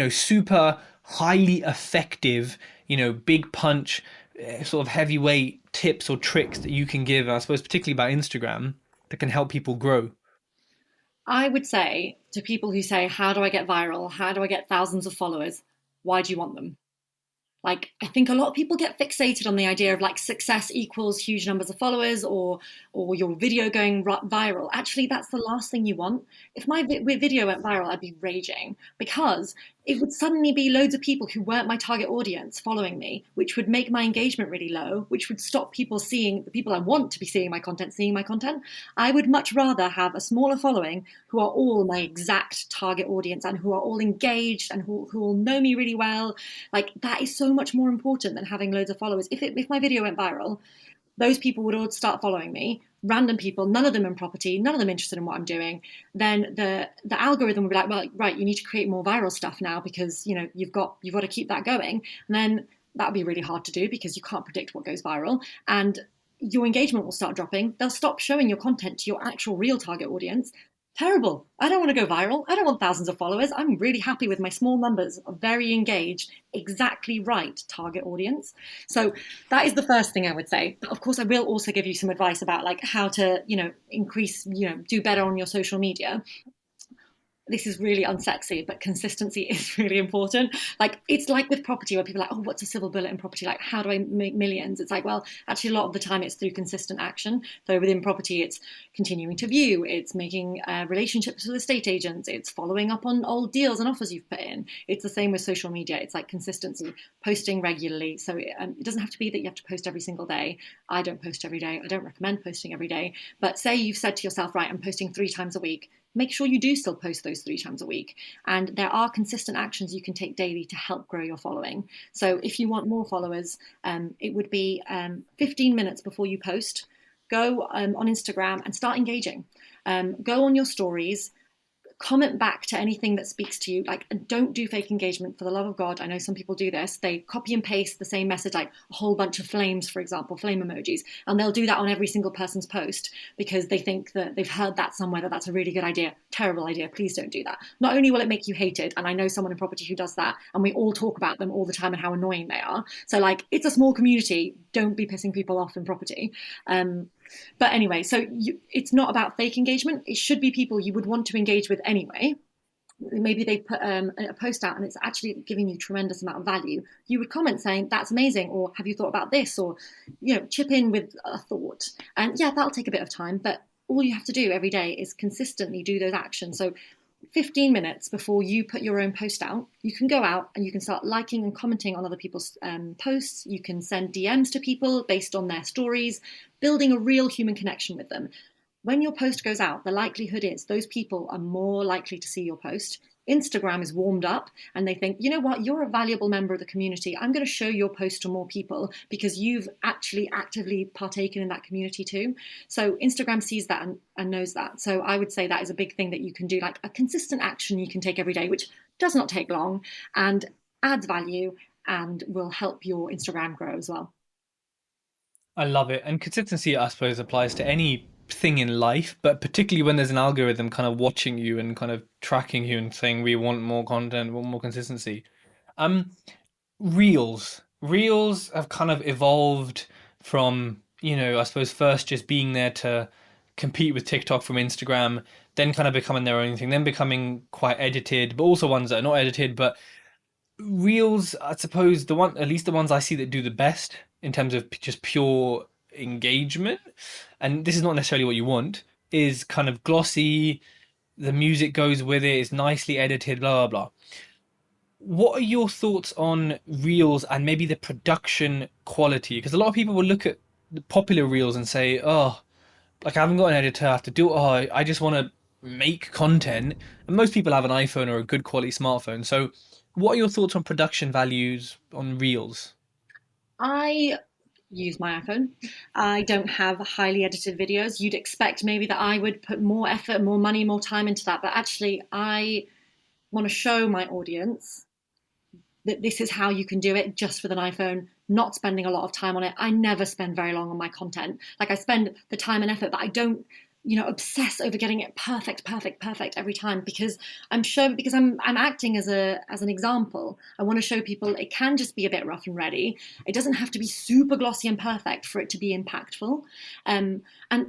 A: super highly effective, big punch, sort of heavyweight tips or tricks that you can give, I suppose, particularly about Instagram, that can help people grow?
B: I would say to people who say, "How do I get viral? How do I get thousands of followers?" Why do you want them? Like, I think a lot of people get fixated on the idea of like success equals huge numbers of followers, or your video going viral. Actually, that's the last thing you want. If my video went viral, I'd be raging because it would suddenly be loads of people who weren't my target audience following me, which would make my engagement really low, which would stop people seeing the people I want to be seeing my content, seeing my content. I would much rather have a smaller following who are all my exact target audience and who are all engaged and who will know me really well. Like, that is so much more important than having loads of followers. If my video went viral, those people would all start following me, random people, none of them in property, none of them interested in what I'm doing. Then the algorithm would be like, well, right, you need to create more viral stuff now because you've got to keep that going. And then that would be really hard to do because you can't predict what goes viral, and your engagement will start dropping. They'll stop showing your content to your actual real target audience. Terrible. I don't want to go viral. I don't want thousands of followers. I'm really happy with my small numbers of very engaged, exactly right target audience. So that is the first thing I would say. But of course, I will also give you some advice about like how to, increase, do better on your social media. This is really unsexy, but consistency is really important. Like, it's like with property where people are like, oh, what's a silver bullet in property? Like, how do I make millions? It's like, well, actually, a lot of the time it's through consistent action. So within property, it's continuing to view, it's making relationships with estate agents, it's following up on old deals and offers you've put in. It's the same with social media. It's like consistency, posting regularly. So it doesn't have to be that you have to post every single day. I don't post every day. I don't recommend posting every day. But say you've said to yourself, right, I'm posting 3 times a week. Make sure you do still post those 3 times a week. And there are consistent actions you can take daily to help grow your following. So if you want more followers, it would be 15 minutes before you post, go on Instagram and start engaging. Go on your stories, comment back to anything that speaks to you. Like, don't do fake engagement, for the love of God. I know some people do this. They copy and paste the same message, like a whole bunch of flames, for example, flame emojis, and they'll do that on every single person's post because they think that they've heard that somewhere, that that's a really good idea. Terrible idea. Please don't do that. Not only will it make you hated, and I know someone in property who does that, and we all talk about them all the time and how annoying they are. So like, it's a small community. Don't be pissing people off in property. But anyway, so it's not about fake engagement. It should be people you would want to engage with anyway. Maybe they put a post out and it's actually giving you tremendous amount of value. You would comment saying, that's amazing, or have you thought about this, or chip in with a thought. And yeah, that'll take a bit of time, but all you have to do every day is consistently do those actions. So 15 minutes before you put your own post out, you can go out and you can start liking and commenting on other people's posts. You can send DMs to people based on their stories, building a real human connection with them. When your post goes out, the likelihood is those people are more likely to see your post. Instagram is warmed up and they think, you know what, you're a valuable member of the community. I'm going to show your post to more people because you've actually actively partaken in that community too. So Instagram sees that and knows that. So I would say that is a big thing that you can do, like a consistent action you can take every day, which does not take long and adds value and will help your Instagram grow as well.
A: I love it. And consistency, I suppose, applies to anything in life, but particularly when there's an algorithm kind of watching you and kind of tracking you and saying we want more content, we want more consistency. Um, Reels. Reels have kind of evolved from, I suppose first just being there to compete with TikTok from Instagram, then kind of becoming their own thing, then becoming quite edited, but also ones that are not edited, but Reels, I suppose at least the ones I see that do the best in terms of just pure engagement, and this is not necessarily what you want, is kind of glossy. The music goes with it. It's nicely edited. Blah blah blah. What are your thoughts on Reels and maybe the production quality? Because a lot of people will look at the popular Reels and say, "Oh, like I haven't got an editor. I have to do. Oh, I just want to make content." And most people have an iPhone or a good quality smartphone. So, what are your thoughts on production values on Reels?
B: I use my iPhone. I don't have highly edited videos. You'd expect maybe that I would put more effort, more money, more time into that. But actually, I want to show my audience that this is how you can do it just with an iPhone, not spending a lot of time on it. I never spend very long on my content. Like I spend the time and effort, but I don't obsess over getting it perfect, perfect, perfect every time because I'm acting as an example. I want to show people it can just be a bit rough and ready. It doesn't have to be super glossy and perfect for it to be impactful. And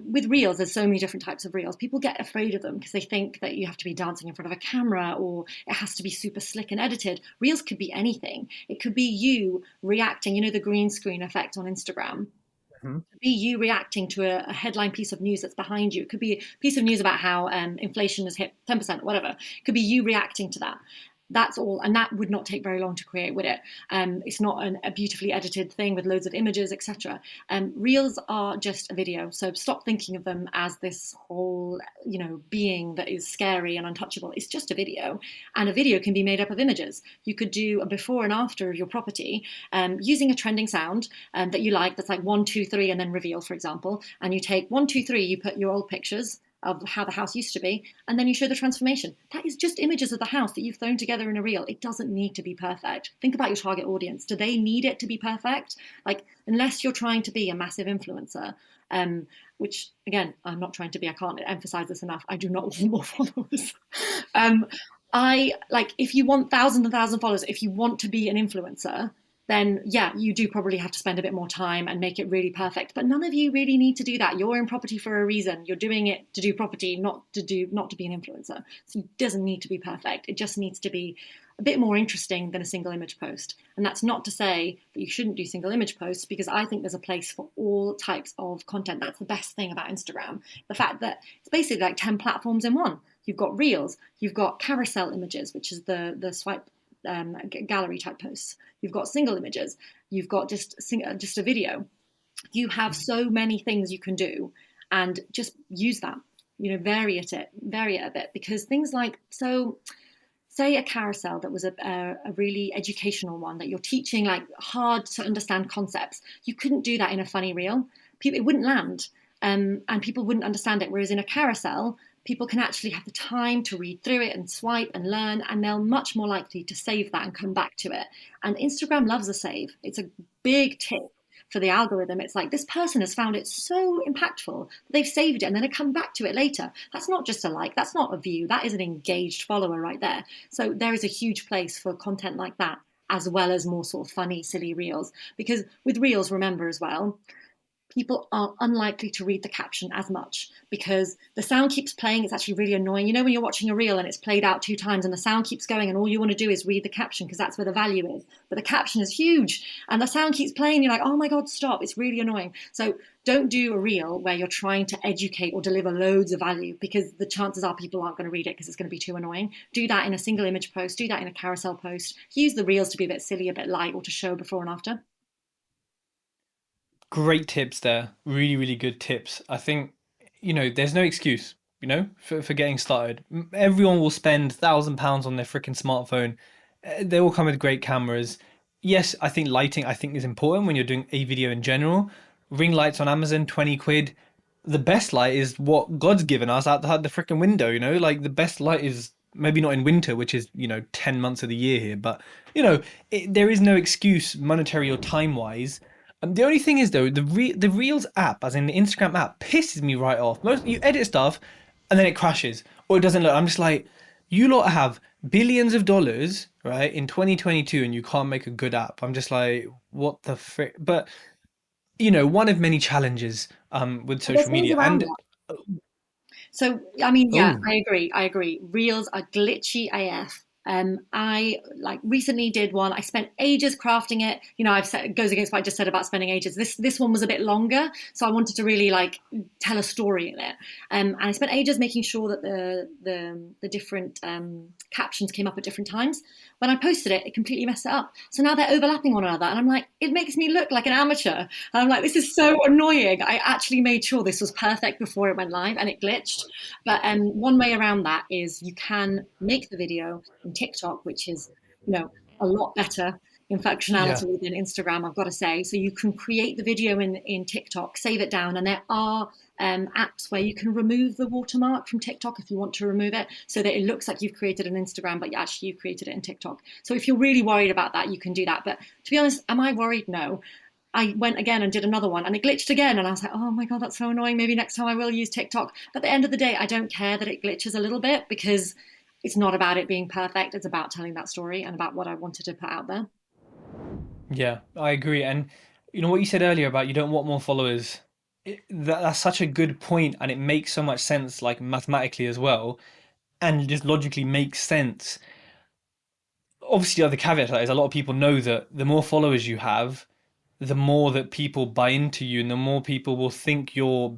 B: with reels, there's so many different types of reels. People get afraid of them because they think that you have to be dancing in front of a camera or it has to be super slick and edited. Reels could be anything. It could be you reacting, the green screen effect on Instagram,
A: Mhm.
B: be you reacting to a headline piece of news that's behind you. It could be a piece of news about how inflation has hit 10%, whatever. It could be you reacting to that. That's all, and that would not take very long to create, would it? It's not a beautifully edited thing with loads of images, etc. Reels are just a video, so stop thinking of them as this whole, being that is scary and untouchable. It's just a video, and a video can be made up of images. You could do a before and after of your property using a trending sound that you like. That's like 1, 2, 3, and then reveal, for example. And you take 1, 2, 3, you put your old pictures of how the house used to be, and then you show the transformation. That is just images of the house that you've thrown together in a reel. It doesn't need to be perfect. Think about your target audience. Do they need it to be perfect? Like, unless you're trying to be a massive influencer, which again, I'm not trying to be, I can't emphasize this enough. I do not want more followers. um, I like if you want thousands and thousands of followers, if you want to be an influencer, then yeah, you do probably have to spend a bit more time and make it really perfect. But none of you really need to do that. You're in property for a reason. You're doing it to do property, not to be an influencer. So it doesn't need to be perfect. It just needs to be a bit more interesting than a single image post. And that's not to say that you shouldn't do single image posts, because I think there's a place for all types of content. That's the best thing about Instagram. The fact that it's basically like 10 platforms in one. You've got reels, you've got carousel images, which is the swipe gallery type posts. You've got single images. You've got just a video. You have so many things you can do, and just use that. Vary it a bit, because things like, so say a carousel that was a really educational one that you're teaching like hard to understand concepts. You couldn't do that in a funny reel. It wouldn't land, and people wouldn't understand it. Whereas in a carousel, people can actually have the time to read through it and swipe and learn, and they're much more likely to save that and come back to it. And Instagram loves a save. It's a big tip for the algorithm. It's like, this person has found it so impactful that they've saved it and then they come back to it later. That's not just a like, that's not a view, that is an engaged follower right there. So there is a huge place for content like that, as well as more sort of funny, silly reels. Because with reels, remember as well, people are unlikely to read the caption as much because the sound keeps playing. It's actually really annoying. You know, when you're watching a reel and it's played out 2 times and the sound keeps going, and all you want to do is read the caption because that's where the value is. But the caption is huge and the sound keeps playing. You're like, oh my God, stop. It's really annoying. So don't do a reel where you're trying to educate or deliver loads of value because the chances are people aren't going to read it because it's going to be too annoying. Do that in a single image post, do that in a carousel post. Use the reels to be a bit silly, a bit light, or to show before and after.
A: Great tips there. Really, really good tips. I think, there's no excuse, for getting started. Everyone will spend £1,000 on their freaking smartphone. They all come with great cameras. Yes, I think lighting is important when you're doing a video in general. Ring lights on Amazon, 20 quid. The best light is what God's given us out the freaking window, Like the best light is maybe not in winter, which is, 10 months of the year here, but there is no excuse monetary or time wise. The only thing is though, the Reels app, as in the Instagram app, pisses me right off. Most you edit stuff, and then it crashes or it doesn't look. I'm just like, you lot have billions of dollars, right, in 2022, and you can't make a good app. I'm just like, what the frick? But one of many challenges with
B: But there's
A: social
B: ways
A: media,
B: around
A: and
B: that. So, I mean, yeah,
A: oh
B: I agree. I agree. Reels are glitchy AF. I like recently did one. I spent ages crafting it. You know, I've said it goes against what I just said about spending ages. This one was a bit longer, so I wanted to really like tell a story in it. And I spent ages making sure that the different captions came up at different times. When I posted it, it completely messed it up. So now they're overlapping one another, and I'm like, it makes me look like an amateur. And I'm like, this is so annoying. I actually made sure this was perfect before it went live, and it glitched. But one way around that is you can make the video in TikTok, which is, a lot better in
A: yeah,
B: functionality than Instagram, I've got to say. So you can create the video in TikTok, save it down, and there are apps where you can remove the watermark from TikTok if you want to remove it, so that it looks like you've created an Instagram, but actually you've created it in TikTok. So if you're really worried about that, you can do that. But to be honest, am I worried? No. I went again and did another one and it glitched again. And I was like, oh my God, that's so annoying. Maybe next time I will use TikTok. But at the end of the day, I don't care that it glitches a little bit because it's not about it being perfect. It's about telling that story and about what I wanted to put out there.
A: yeah, I agree. And what you said earlier about you don't want more followers. That's such a good point, and it makes so much sense, like mathematically as well, and just logically makes sense. Obviously, the other caveat to that is a lot of people know that the more followers you have, the more that people buy into you, and the more people will think you're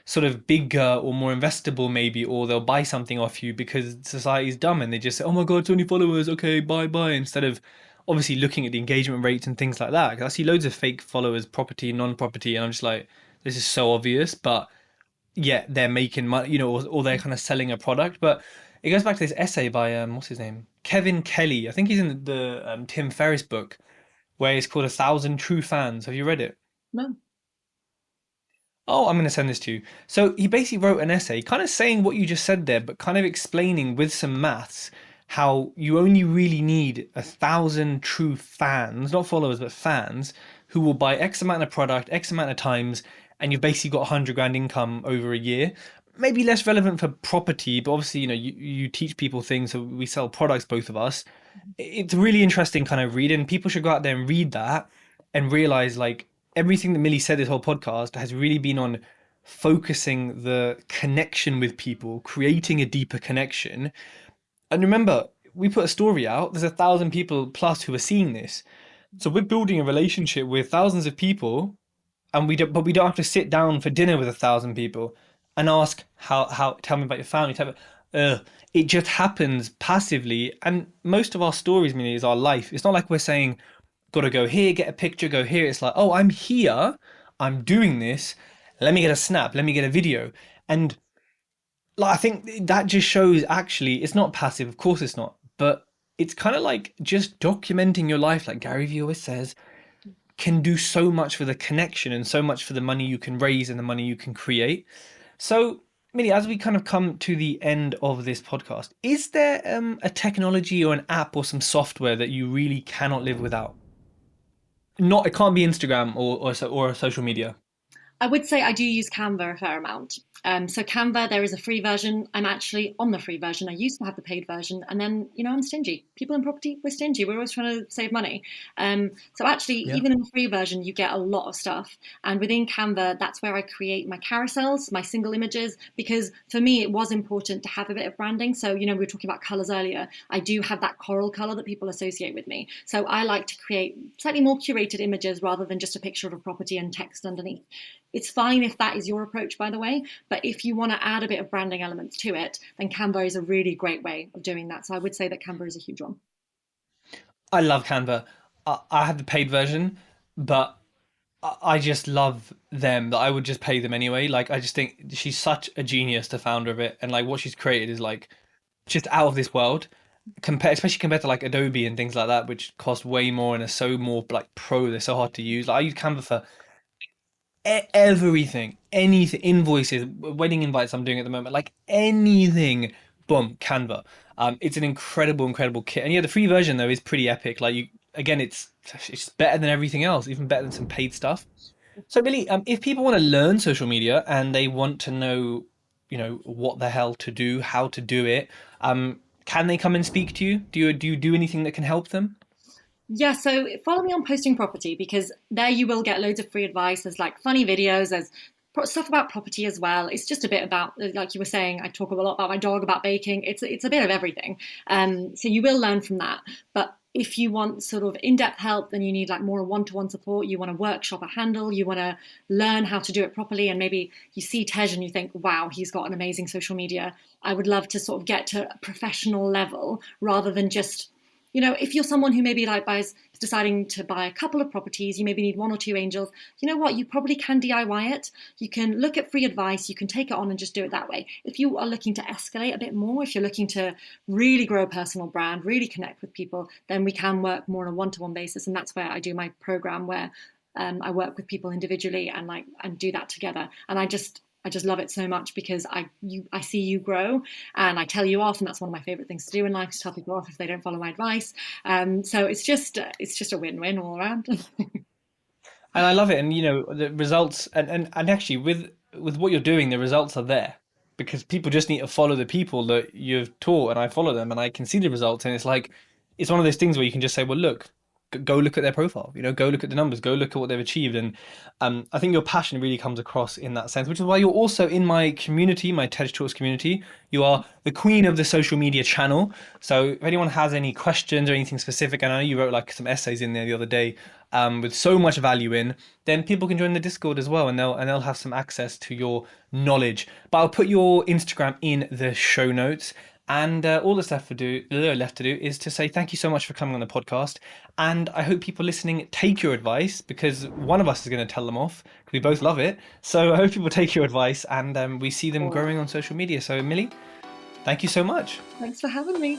A: sort of bigger or more investable, maybe, or they'll buy something off you because society's dumb and they just say, "Oh my God, 20 followers, okay, bye bye," instead of obviously looking at the engagement rates and things like that. 'Cause I see loads of fake followers, property, non-property, and I'm just like, this is so obvious, but yeah, they're making money, or they're kind of selling a product. But it goes back to this essay by what's his name, Kevin Kelly. I think he's in the Tim Ferriss book where it's called "1,000 True Fans." Have you read it?
B: No.
A: Oh, I'm going to send this to you. So he basically wrote an essay, kind of saying what you just said there, but kind of explaining with some maths how you only really need 1,000 true fans, not followers, but fans, who will buy X amount of product, X amount of times, and you've basically got 100 grand income over a year. Maybe less relevant for property, but obviously, you teach people things, so we sell products, both of us. It's a really interesting kind of read, and people should go out there and read that and realize like everything that Millie said this whole podcast has really been on focusing the connection with people, creating a deeper connection. And remember, we put a story out, there's 1,000 people plus who are seeing this. So we're building a relationship with thousands of people, and we don't have to sit down for dinner with 1,000 people and ask how tell me about your family. It just happens passively, and most of our stories, meaning, is our life. It's not like we're saying, "Gotta go here, get a picture, go here." It's like, "Oh, I'm here, I'm doing this. Let me get a snap, let me get a video," and like I think that just shows actually it's not passive. Of course, it's not, but it's kind of like just documenting your life, like Gary Vee always says, can do so much for the connection and so much for the money you can raise and the money you can create. So, Millie, as we kind of come to the end of this podcast, is there a technology or an app or some software that you really cannot live without? Not, it can't be Instagram or social media.
B: I would say I do use Canva a fair amount. So Canva, there is a free version. I'm actually on the free version. I used to have the paid version, and then I'm stingy. People in property, we're stingy. We're always trying to save money. So actually,
A: Yeah.
B: even in the free version, you get a lot of stuff. And within Canva, that's where I create my carousels, my single images, because for me, it was important to have a bit of branding. So we were talking about colors earlier. I do have that coral color that people associate with me. So I like to create slightly more curated images rather than just a picture of a property and text underneath. It's fine if that is your approach, by the way, but if you want to add a bit of branding elements to it, then Canva is a really great way of doing that. So I would say that Canva is a huge one.
A: I love Canva. I have the paid version, but I just love them that I would just pay them anyway. Like I just think she's such a genius, the founder of it, and like what she's created is like just out of this world. Especially compared to like Adobe and things like that, which cost way more and are so more like pro. They're so hard to use. Like I use Canva for everything, anything, invoices, wedding invites I'm doing at the moment, like anything, boom, Canva. It's an incredible kit. And yeah, the free version though is pretty epic. Like you, again, it's better than everything else, even better than some paid stuff. So Billy, if people want to learn social media and they want to know, what the hell to do, how to do it, can they come and speak to you? Do you do anything that can help them?
B: Yeah, so follow me on Posting Property because there you will get loads of free advice. There's like funny videos, there's stuff about property as well. It's just a bit about, like you were saying, I talk a lot about my dog, about baking. It's a bit of everything. So you will learn from that. But if you want sort of in-depth help, then you need like more one-to-one support. You want to workshop a handle. You want to learn how to do it properly. And maybe you see Tej and you think, wow, he's got an amazing social media. I would love to sort of get to a professional level rather than just if you're someone who maybe like buys deciding to buy a couple of properties, you maybe need one or two angels. You know what? You probably can DIY it. You can look at free advice. You can take it on and just do it that way. If you are looking to escalate a bit more, if you're looking to really grow a personal brand, really connect with people, then we can work more on a one-to-one basis. And that's where I do my program where I work with people individually and do that together. And I just love it so much because I see you grow and I tell you off, and that's one of my favorite things to do in life, is tell people off if they don't follow my advice. So it's just a win-win all around.
A: And I love it. And the results and actually with what you're doing, the results are there because people just need to follow the people that you've taught, and I follow them, and I can see the results. And it's like it's one of those things where you can just say, well, look, go look at their profile. Go look at the numbers, go look at what they've achieved. And I think your passion really comes across in that sense, which is why you're also in my community, my TED Talks community. You are the queen of the social media channel. So if anyone has any questions or anything specific, and I know you wrote like some essays in there the other day, with so much value in, then people can join the Discord as well, and they'll have some access to your knowledge. But I'll put your Instagram in the show notes. And all that's left to do is to say thank you so much for coming on the podcast. And I hope people listening take your advice, because one of us is going to tell them off because we both love it. So I hope people take your advice, and we see them growing on social media. So Millie, thank you so much.
B: Thanks for having me.